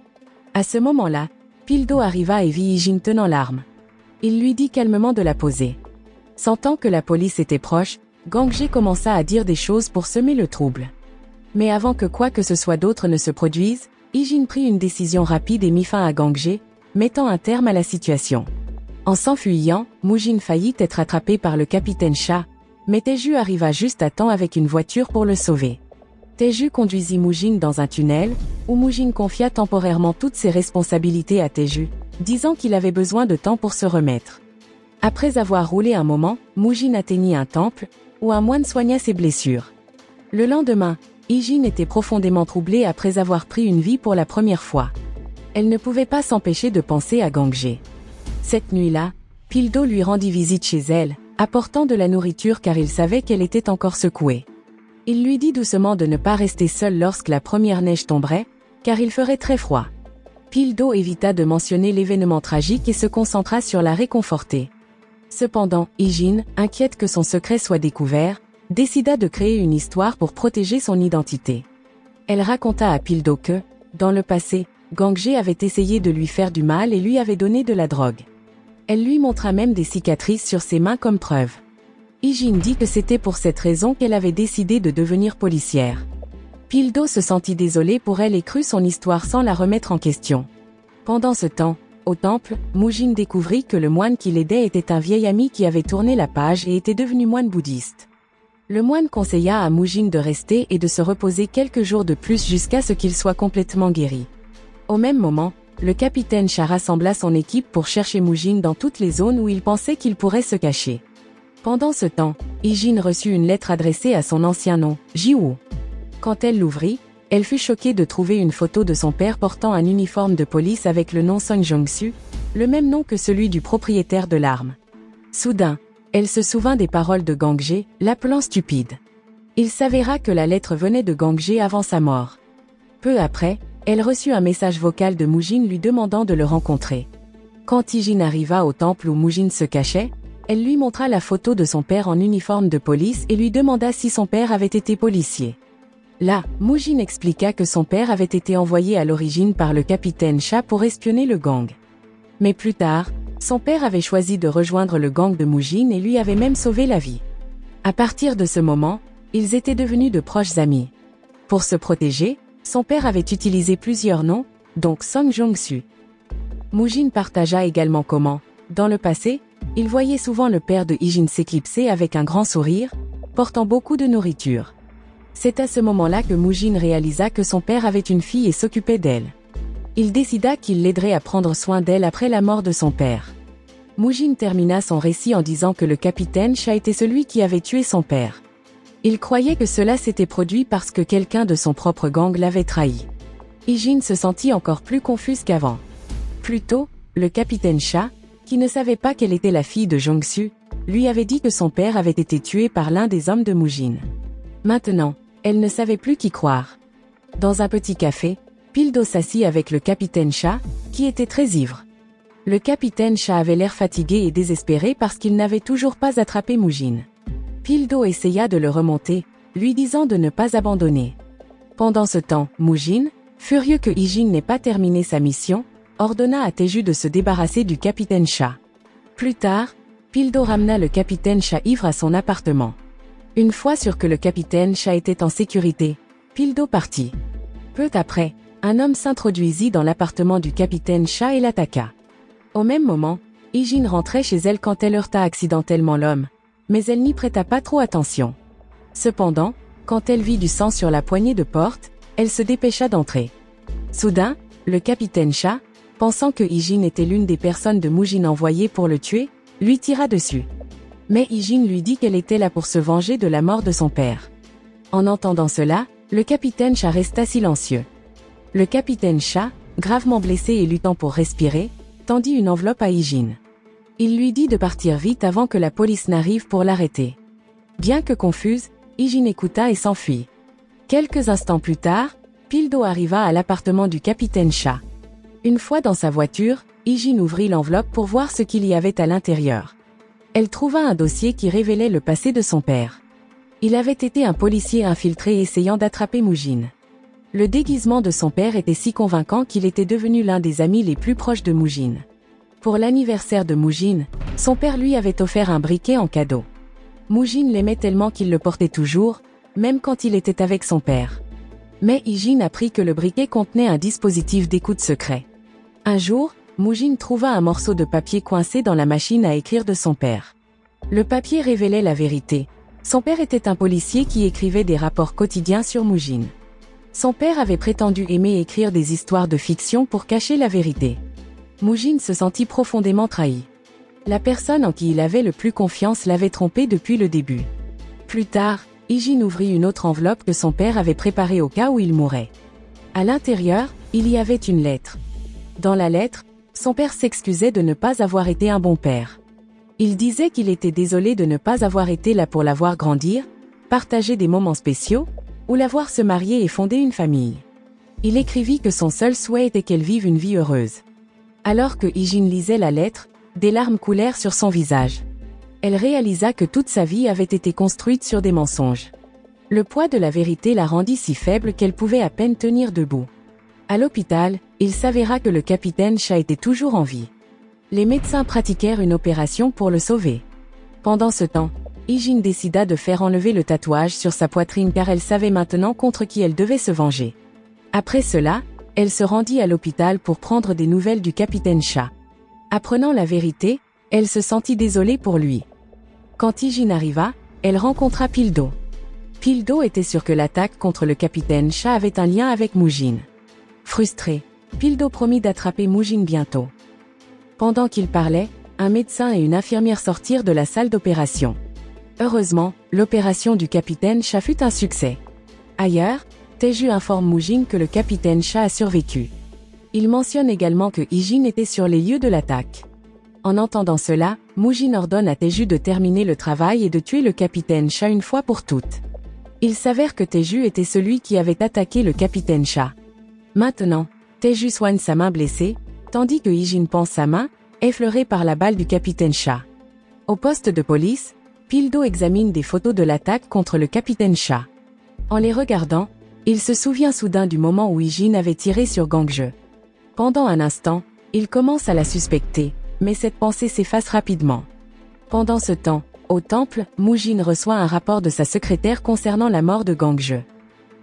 À ce moment-là, Pildo arriva et vit Ijin tenant l'arme. Il lui dit calmement de la poser. Sentant que la police était proche, Gang-jae commença à dire des choses pour semer le trouble. Mais avant que quoi que ce soit d'autre ne se produise, Ijin prit une décision rapide et mit fin à Gang-jae, mettant un terme à la situation. En s'enfuyant, Mujin faillit être attrapé par le capitaine Cha, mais Taeju arriva juste à temps avec une voiture pour le sauver. Taeju conduisit Mujin dans un tunnel, où Mujin confia temporairement toutes ses responsabilités à Taeju, disant qu'il avait besoin de temps pour se remettre. Après avoir roulé un moment, Mujin atteignit un temple, où un moine soigna ses blessures. Le lendemain, Ijin était profondément troublée après avoir pris une vie pour la première fois. Elle ne pouvait pas s'empêcher de penser à Gang-jae. Cette nuit-là, Pildo lui rendit visite chez elle, apportant de la nourriture car il savait qu'elle était encore secouée. Il lui dit doucement de ne pas rester seule lorsque la première neige tomberait, car il ferait très froid. Pildo évita de mentionner l'événement tragique et se concentra sur la réconforter. Cependant, Ijin, inquiète que son secret soit découvert, décida de créer une histoire pour protéger son identité. Elle raconta à Pildo que, dans le passé, Gang-jae avait essayé de lui faire du mal et lui avait donné de la drogue. Elle lui montra même des cicatrices sur ses mains comme preuve. Ijin dit que c'était pour cette raison qu'elle avait décidé de devenir policière. Pildo se sentit désolé pour elle et crut son histoire sans la remettre en question. Pendant ce temps, au temple, Mujin découvrit que le moine qui l'aidait était un vieil ami qui avait tourné la page et était devenu moine bouddhiste. Le moine conseilla à Mujin de rester et de se reposer quelques jours de plus jusqu'à ce qu'il soit complètement guéri. Au même moment, le capitaine Cha rassembla son équipe pour chercher Mujin dans toutes les zones où il pensait qu'il pourrait se cacher. Pendant ce temps, Ijin reçut une lettre adressée à son ancien nom, Jiwoo. Quand elle l'ouvrit, elle fut choquée de trouver une photo de son père portant un uniforme de police avec le nom Song Jong-soo, le même nom que celui du propriétaire de l'arme. Soudain, elle se souvint des paroles de Gang-jae, l'appelant stupide. Il s'avéra que la lettre venait de Gang-jae avant sa mort. Peu après, elle reçut un message vocal de Mujin lui demandant de le rencontrer. Quand Ijin arriva au temple où Mujin se cachait, elle lui montra la photo de son père en uniforme de police et lui demanda si son père avait été policier. Là, Mujin expliqua que son père avait été envoyé à l'origine par le capitaine Cha pour espionner le gang. Mais plus tard, son père avait choisi de rejoindre le gang de Mujin et lui avait même sauvé la vie. À partir de ce moment, ils étaient devenus de proches amis. Pour se protéger, son père avait utilisé plusieurs noms, donc Song Jong-soo. Mujin partagea également comment, dans le passé, il voyait souvent le père de Ijin s'éclipser avec un grand sourire, portant beaucoup de nourriture. C'est à ce moment-là que Mujin réalisa que son père avait une fille et s'occupait d'elle. Il décida qu'il l'aiderait à prendre soin d'elle après la mort de son père. Mujin termina son récit en disant que le capitaine Cha était celui qui avait tué son père. Il croyait que cela s'était produit parce que quelqu'un de son propre gang l'avait trahi. Ijin se sentit encore plus confuse qu'avant. Plus tôt, le capitaine Cha, qui ne savait pas qu'elle était la fille de Jong-soo, lui avait dit que son père avait été tué par l'un des hommes de Mujin. Maintenant, elle ne savait plus qui croire. Dans un petit café, Pildo s'assit avec le capitaine Cha, qui était très ivre. Le capitaine Cha avait l'air fatigué et désespéré parce qu'il n'avait toujours pas attrapé Mujin. Pildo essaya de le remonter, lui disant de ne pas abandonner. Pendant ce temps, Mujin, furieux que Ijin n'ait pas terminé sa mission, ordonna à Taeju de se débarrasser du capitaine Cha. Plus tard, Pildo ramena le capitaine Cha ivre à son appartement. Une fois sûr que le capitaine Cha était en sécurité, Pildo partit. Peu après, un homme s'introduisit dans l'appartement du capitaine Cha et l'attaqua. Au même moment, Ijin rentrait chez elle quand elle heurta accidentellement l'homme, mais elle n'y prêta pas trop attention. Cependant, Quand elle vit du sang sur la poignée de porte, elle se dépêcha d'entrer. Soudain, le capitaine Cha, pensant que Hee-jin était l'une des personnes de Moo-jin envoyées pour le tuer, lui tira dessus. Mais Hee-jin lui dit qu'elle était là pour se venger de la mort de son père. En entendant cela, le capitaine Cha resta silencieux. Le capitaine Cha, gravement blessé et luttant pour respirer, tendit une enveloppe à Hee-jin. Il lui dit de partir vite avant que la police n'arrive pour l'arrêter. Bien que confuse, Hee-jin écouta et s'enfuit. Quelques instants plus tard, Pildo arriva à l'appartement du capitaine Cha. Une fois dans sa voiture, Hee-jin ouvrit l'enveloppe pour voir ce qu'il y avait à l'intérieur. Elle trouva un dossier qui révélait le passé de son père. Il avait été un policier infiltré essayant d'attraper Moo-jin. Le déguisement de son père était si convaincant qu'il était devenu l'un des amis les plus proches de Moo-jin. Pour l'anniversaire de Moo-jin, son père lui avait offert un briquet en cadeau. Moo-jin l'aimait tellement qu'il le portait toujours, même quand il était avec son père. Mais Hee-jin apprit que le briquet contenait un dispositif d'écoute secret. Un jour, Moo-jin trouva un morceau de papier coincé dans la machine à écrire de son père. Le papier révélait la vérité. Son père était un policier qui écrivait des rapports quotidiens sur Moo-jin. Son père avait prétendu aimer écrire des histoires de fiction pour cacher la vérité. Moo-jin se sentit profondément trahi. La personne en qui il avait le plus confiance l'avait trompé depuis le début. Plus tard, Hee-jin ouvrit une autre enveloppe que son père avait préparée au cas où il mourrait. À l'intérieur, il y avait une lettre. Dans la lettre, son père s'excusait de ne pas avoir été un bon père. Il disait qu'il était désolé de ne pas avoir été là pour la voir grandir, partager des moments spéciaux, ou la voir se marier et fonder une famille. Il écrivit que son seul souhait était qu'elle vive une vie heureuse. Alors que Hee-jin lisait la lettre, des larmes coulèrent sur son visage. Elle réalisa que toute sa vie avait été construite sur des mensonges. Le poids de la vérité la rendit si faible qu'elle pouvait à peine tenir debout. À l'hôpital, il s'avéra que le capitaine Cha était toujours en vie. Les médecins pratiquèrent une opération pour le sauver. Pendant ce temps, Hee-jin décida de faire enlever le tatouage sur sa poitrine car elle savait maintenant contre qui elle devait se venger. Après cela, elle se rendit à l'hôpital pour prendre des nouvelles du capitaine Cha. Apprenant la vérité, elle se sentit désolée pour lui. Quand Hee-jin arriva, elle rencontra Pildo. Pildo était sûr que l'attaque contre le capitaine Cha avait un lien avec Moo-jin. Frustré, Pildo promit d'attraper Moo-jin bientôt. Pendant qu'il parlait, un médecin et une infirmière sortirent de la salle d'opération. Heureusement, l'opération du capitaine Cha fut un succès. Ailleurs, Tae-ju informe Moo-jin que le capitaine Cha a survécu. Il mentionne également que Hee-jin était sur les lieux de l'attaque. En entendant cela, Moo-jin ordonne à Tae-ju de terminer le travail et de tuer le capitaine Cha une fois pour toutes. Il s'avère que Tae-ju était celui qui avait attaqué le capitaine Cha. Maintenant, Tae-ju soigne sa main blessée, tandis que Hee-jin pense sa main, effleurée par la balle du capitaine Cha. Au poste de police, Pildo examine des photos de l'attaque contre le capitaine Cha. En les regardant, il se souvient soudain du moment où Hee-jin avait tiré sur Gang-je. Pendant un instant, il commence à la suspecter, mais cette pensée s'efface rapidement. Pendant ce temps, au temple, Moo-jin reçoit un rapport de sa secrétaire concernant la mort de Gang-je.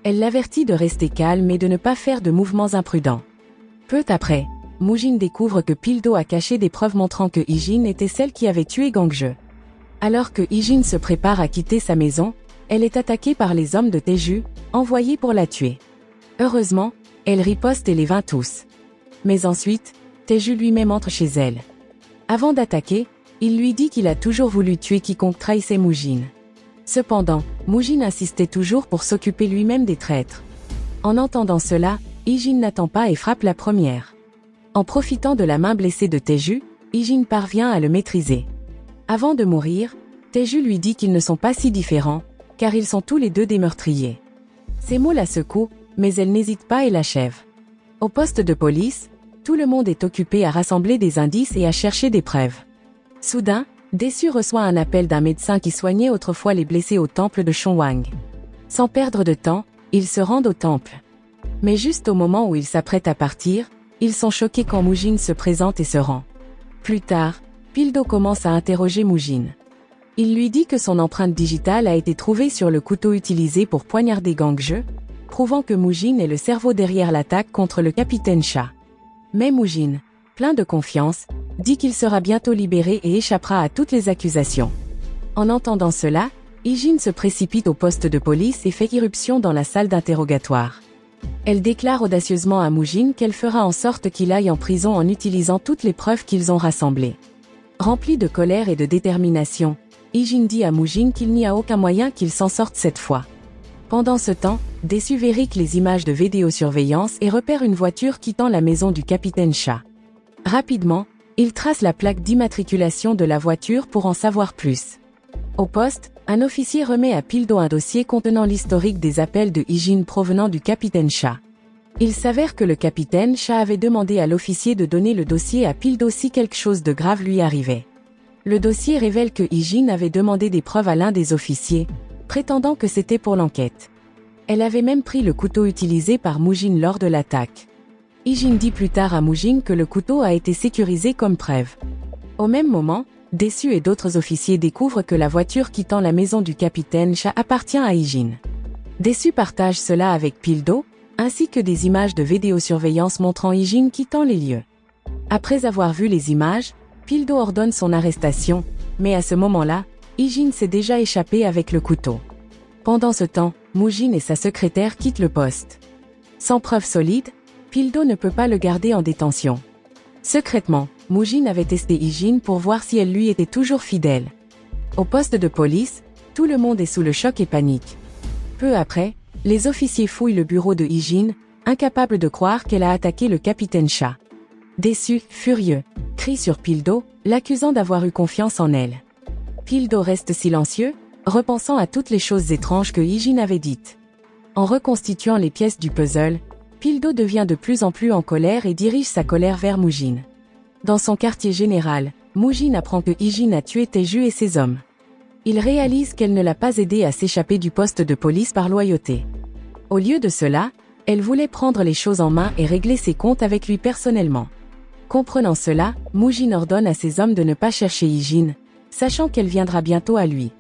Elle l'avertit de rester calme et de ne pas faire de mouvements imprudents. Peu après, Moo-jin découvre que Pildo a caché des preuves montrant que Hee-jin était celle qui avait tué Gang-je. Alors que Hee-jin se prépare à quitter sa maison, elle est attaquée par les hommes de Tae-ju, envoyés pour la tuer. Heureusement, elle riposte et les vainc tous. Mais ensuite, Tae-ju lui-même entre chez elle. Avant d'attaquer, il lui dit qu'il a toujours voulu tuer quiconque trahissait Moo-jin. Cependant, Moo-jin insistait toujours pour s'occuper lui-même des traîtres. En entendant cela, Hee-jin n'attend pas et frappe la première. En profitant de la main blessée de Tae-ju, Hee-jin parvient à le maîtriser. Avant de mourir, Tae-ju lui dit qu'ils ne sont pas si différents, car ils sont tous les deux des meurtriers. Ces mots la secouent, mais elle n'hésite pas et l'achève. Au poste de police, tout le monde est occupé à rassembler des indices et à chercher des preuves. Soudain, Dae-su reçoit un appel d'un médecin qui soignait autrefois les blessés au temple de Chonwang. Sans perdre de temps, ils se rendent au temple. Mais juste au moment où ils s'apprêtent à partir, ils sont choqués quand Moo-jin se présente et se rend. Plus tard, Pildo commence à interroger Moo-jin. Il lui dit que son empreinte digitale a été trouvée sur le couteau utilisé pour poignarder Gang-je, prouvant que Moo-jin est le cerveau derrière l'attaque contre le capitaine Cha. Mais Moo-jin, plein de confiance, dit qu'il sera bientôt libéré et échappera à toutes les accusations. En entendant cela, Hee-jin se précipite au poste de police et fait irruption dans la salle d'interrogatoire. Elle déclare audacieusement à Moo-jin qu'elle fera en sorte qu'il aille en prison en utilisant toutes les preuves qu'ils ont rassemblées. Rempli de colère et de détermination, Hee-jin dit à Moo-jin qu'il n'y a aucun moyen qu'il s'en sorte cette fois. Pendant ce temps, Dae-su vérifie les images de vidéosurveillance et repère une voiture quittant la maison du capitaine Cha. Rapidement, il trace la plaque d'immatriculation de la voiture pour en savoir plus. Au poste, un officier remet à Pil-do un dossier contenant l'historique des appels de Hee-jin provenant du capitaine Cha. Il s'avère que le capitaine Cha avait demandé à l'officier de donner le dossier à Pil-do si quelque chose de grave lui arrivait. Le dossier révèle que Hee-jin avait demandé des preuves à l'un des officiers, prétendant que c'était pour l'enquête. Elle avait même pris le couteau utilisé par Moo-jin lors de l'attaque. Hee-jin dit plus tard à Moo-jin que le couteau a été sécurisé comme preuve. Au même moment, Dae-su et d'autres officiers découvrent que la voiture quittant la maison du capitaine Cha appartient à Hee-jin. Dae-su partage cela avec Pil-do, ainsi que des images de vidéosurveillance montrant Hee-jin quittant les lieux. Après avoir vu les images, Pil-do ordonne son arrestation, mais à ce moment-là, Hee-jin s'est déjà échappé avec le couteau. Pendant ce temps, Moo-jin et sa secrétaire quittent le poste. Sans preuve solide, Pil-do ne peut pas le garder en détention. Secrètement, Moo-jin avait testé Hee-jin pour voir si elle lui était toujours fidèle. Au poste de police, tout le monde est sous le choc et panique. Peu après, les officiers fouillent le bureau de Hee-jin, incapables de croire qu'elle a attaqué le capitaine Cha. Déçu, furieux, crie sur Pil-do, l'accusant d'avoir eu confiance en elle. Pil-do reste silencieux, repensant à toutes les choses étranges que Hee-jin avait dites. En reconstituant les pièces du puzzle, Pil-do devient de plus en plus en colère et dirige sa colère vers Moo-jin. Dans son quartier général, Moo-jin apprend que Hee-jin a tué Tae-ju et ses hommes. Il réalise qu'elle ne l'a pas aidé à s'échapper du poste de police par loyauté. Au lieu de cela, elle voulait prendre les choses en main et régler ses comptes avec lui personnellement. Comprenant cela, Moo-jin ordonne à ses hommes de ne pas chercher Hee-jin, sachant qu'elle viendra bientôt à lui.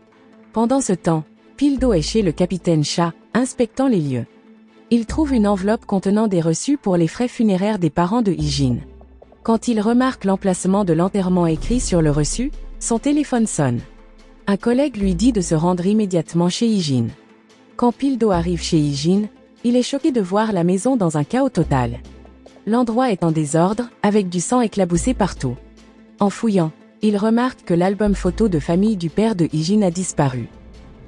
Pendant ce temps, Pil-do est chez le capitaine Cha, inspectant les lieux. Il trouve une enveloppe contenant des reçus pour les frais funéraires des parents de Hee-jin. Quand il remarque l'emplacement de l'enterrement écrit sur le reçu, son téléphone sonne. Un collègue lui dit de se rendre immédiatement chez Hee-jin. Quand Pil-do arrive chez Hee-jin, il est choqué de voir la maison dans un chaos total. L'endroit est en désordre, avec du sang éclaboussé partout. En fouillant, il remarque que l'album photo de famille du père de Hee-jin a disparu.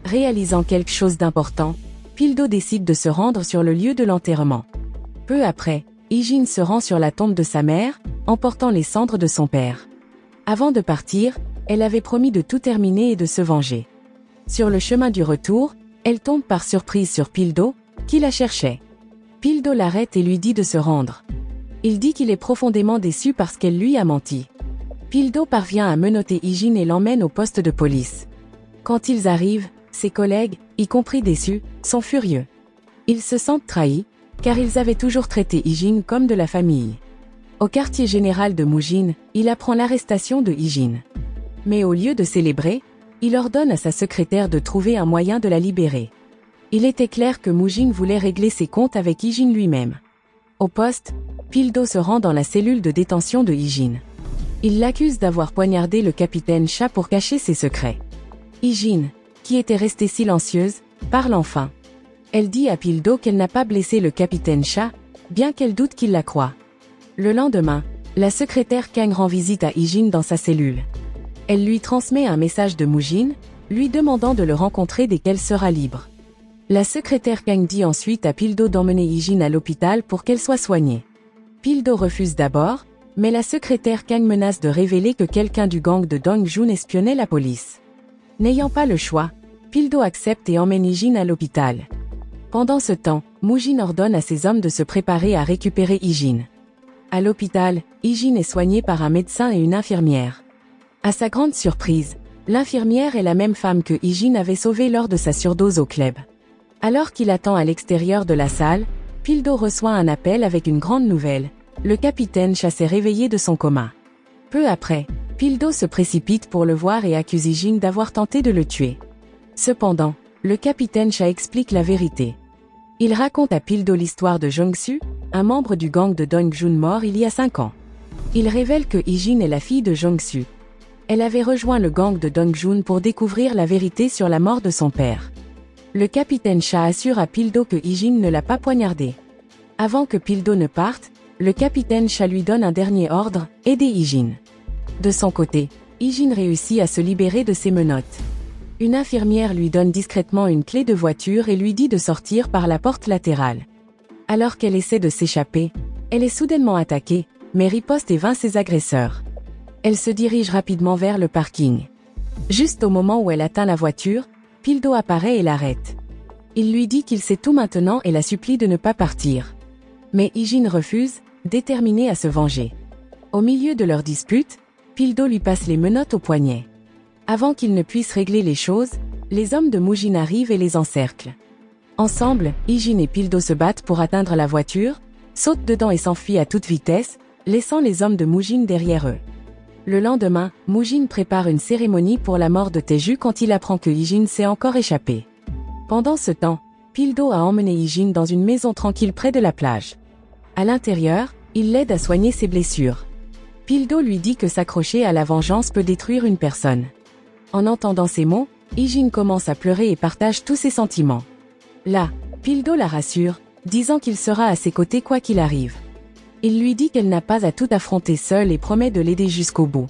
Réalisant quelque chose d'important, Pil-do décide de se rendre sur le lieu de l'enterrement. Peu après, Hee-jin se rend sur la tombe de sa mère, emportant les cendres de son père. Avant de partir, elle avait promis de tout terminer et de se venger. Sur le chemin du retour, elle tombe par surprise sur Pil-do, qui la cherchait. Pil-do l'arrête et lui dit de se rendre. Il dit qu'il est profondément déçu parce qu'elle lui a menti. Pil-do parvient à menotter Hee-jin et l'emmène au poste de police. Quand ils arrivent, ses collègues, y compris Dae-su, sont furieux. Ils se sentent trahis, car ils avaient toujours traité Hee-jin comme de la famille. Au quartier général de Moo-jin, il apprend l'arrestation de Hee-jin. Mais au lieu de célébrer, il ordonne à sa secrétaire de trouver un moyen de la libérer. Il était clair que Moo-jin voulait régler ses comptes avec Hee-jin lui-même. Au poste, Pil-do se rend dans la cellule de détention de Hee-jin. Il l'accuse d'avoir poignardé le capitaine Cha pour cacher ses secrets. Hee-jin, qui était restée silencieuse, parle enfin. Elle dit à Pil-do qu'elle n'a pas blessé le capitaine Cha, bien qu'elle doute qu'il la croie. Le lendemain, la secrétaire Kang rend visite à Hee-jin dans sa cellule. Elle lui transmet un message de Moo-jin, lui demandant de le rencontrer dès qu'elle sera libre. La secrétaire Kang dit ensuite à Pil-do d'emmener Hee-jin à l'hôpital pour qu'elle soit soignée. Pil-do refuse d'abord, mais la secrétaire Kang menace de révéler que quelqu'un du gang de Dong-jun espionnait la police. N'ayant pas le choix, Pil-do accepte et emmène Hee-jin à l'hôpital. Pendant ce temps, Moo-jin ordonne à ses hommes de se préparer à récupérer Hee-jin. À l'hôpital, Hee-jin est soignée par un médecin et une infirmière. À sa grande surprise, l'infirmière est la même femme que Hee-jin avait sauvée lors de sa surdose au club. Alors qu'il attend à l'extérieur de la salle, Pil-do reçoit un appel avec une grande nouvelle. Le capitaine Cha s'est réveillé de son coma. Peu après, Pil-do se précipite pour le voir et accuse Hee-jin d'avoir tenté de le tuer. Cependant, le capitaine Cha explique la vérité. Il raconte à Pil-do l'histoire de Jong-su, un membre du gang de Dong-jun mort il y a 5 ans. Il révèle que Hee-jin est la fille de Jong-su. Elle avait rejoint le gang de Dong-jun pour découvrir la vérité sur la mort de son père. Le capitaine Cha assure à Pildo que Hee-jin ne l'a pas poignardé. Avant que Pildo ne parte, le capitaine Cha lui donne un dernier ordre, aider Hee-jin. De son côté, Hee-jin réussit à se libérer de ses menottes. Une infirmière lui donne discrètement une clé de voiture et lui dit de sortir par la porte latérale. Alors qu'elle essaie de s'échapper, elle est soudainement attaquée, mais riposte et vainc ses agresseurs. Elle se dirige rapidement vers le parking. Juste au moment où elle atteint la voiture, Pildo apparaît et l'arrête. Il lui dit qu'il sait tout maintenant et la supplie de ne pas partir. Mais Hee-jin refuse, déterminée à se venger. Au milieu de leur dispute, Pildo lui passe les menottes au poignet. Avant qu'ils ne puissent régler les choses, les hommes de Mujin arrivent et les encerclent. Ensemble, Hee-jin et Pildo se battent pour atteindre la voiture, sautent dedans et s'enfuient à toute vitesse, laissant les hommes de Mujin derrière eux. Le lendemain, Mujin prépare une cérémonie pour la mort de Taeju quand il apprend que Hee-jin s'est encore échappé. Pendant ce temps, Pildo a emmené Hee-jin dans une maison tranquille près de la plage. À l'intérieur, il l'aide à soigner ses blessures. Pildo lui dit que s'accrocher à la vengeance peut détruire une personne. En entendant ces mots, Hee-jin commence à pleurer et partage tous ses sentiments. Là, Pildo la rassure, disant qu'il sera à ses côtés quoi qu'il arrive. Il lui dit qu'elle n'a pas à tout affronter seule et promet de l'aider jusqu'au bout.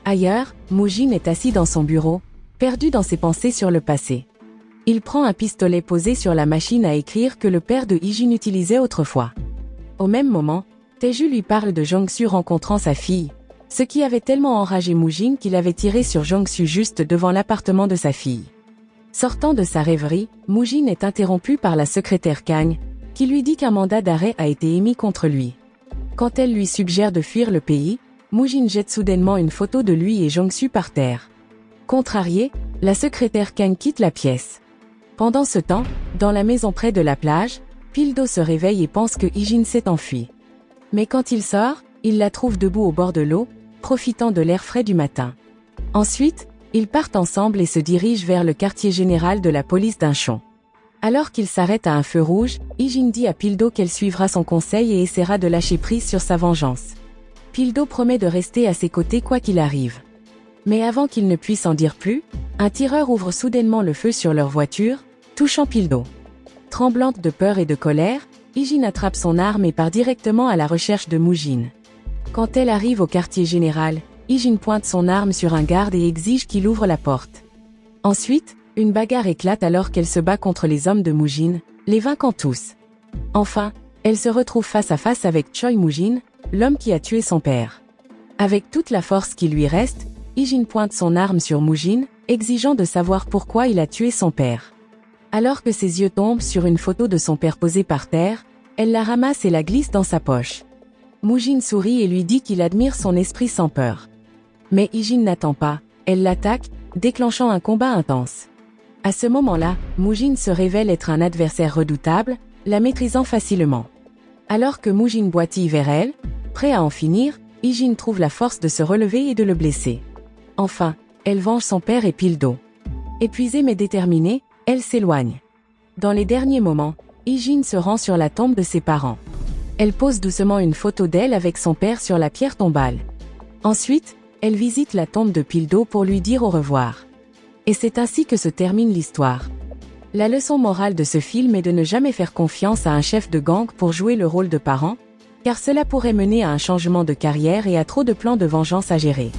Ailleurs, Mujin est assis dans son bureau, perdu dans ses pensées sur le passé. Il prend un pistolet posé sur la machine à écrire que le père de Hee-jin utilisait autrefois. Au même moment, Taeju lui parle de Jong-su rencontrant sa fille, ce qui avait tellement enragé Mujin qu'il avait tiré sur Jong-su juste devant l'appartement de sa fille. Sortant de sa rêverie, Mujin est interrompu par la secrétaire Kang, qui lui dit qu'un mandat d'arrêt a été émis contre lui. Quand elle lui suggère de fuir le pays, Mujin jette soudainement une photo de lui et Jong-su par terre. Contrariée, la secrétaire Kang quitte la pièce. Pendant ce temps, dans la maison près de la plage, Pildo se réveille et pense que Hee-jin s'est enfui. Mais quand il sort, il la trouve debout au bord de l'eau, profitant de l'air frais du matin. Ensuite, ils partent ensemble et se dirigent vers le quartier général de la police d'Incheon. Alors qu'il s'arrête à un feu rouge, Hee-jin dit à Pildo qu'elle suivra son conseil et essaiera de lâcher prise sur sa vengeance. Pildo promet de rester à ses côtés quoi qu'il arrive. Mais avant qu'il ne puisse en dire plus, un tireur ouvre soudainement le feu sur leur voiture, touchant Pildo. Tremblante de peur et de colère, Hee-jin attrape son arme et part directement à la recherche de Mujin. Quand elle arrive au quartier général, Hee-jin pointe son arme sur un garde et exige qu'il ouvre la porte. Ensuite, une bagarre éclate alors qu'elle se bat contre les hommes de Mujin, les vainquant tous. Enfin, elle se retrouve face à face avec Choi Mujin, l'homme qui a tué son père. Avec toute la force qui lui reste, Hee-jin pointe son arme sur Mujin, exigeant de savoir pourquoi il a tué son père. Alors que ses yeux tombent sur une photo de son père posée par terre, elle la ramasse et la glisse dans sa poche. Mujin sourit et lui dit qu'il admire son esprit sans peur. Mais Hee-jin n'attend pas, elle l'attaque, déclenchant un combat intense. À ce moment-là, Mujin se révèle être un adversaire redoutable, la maîtrisant facilement. Alors que Mujin boitille vers elle, prêt à en finir, Hee-jin trouve la force de se relever et de le blesser. Enfin, elle venge son père et Pildo. Épuisée mais déterminée, elle s'éloigne. Dans les derniers moments, Hee-jin se rend sur la tombe de ses parents. Elle pose doucement une photo d'elle avec son père sur la pierre tombale. Ensuite, elle visite la tombe de Pildo pour lui dire au revoir. Et c'est ainsi que se termine l'histoire. La leçon morale de ce film est de ne jamais faire confiance à un chef de gang pour jouer le rôle de parent, car cela pourrait mener à un changement de carrière et à trop de plans de vengeance à gérer.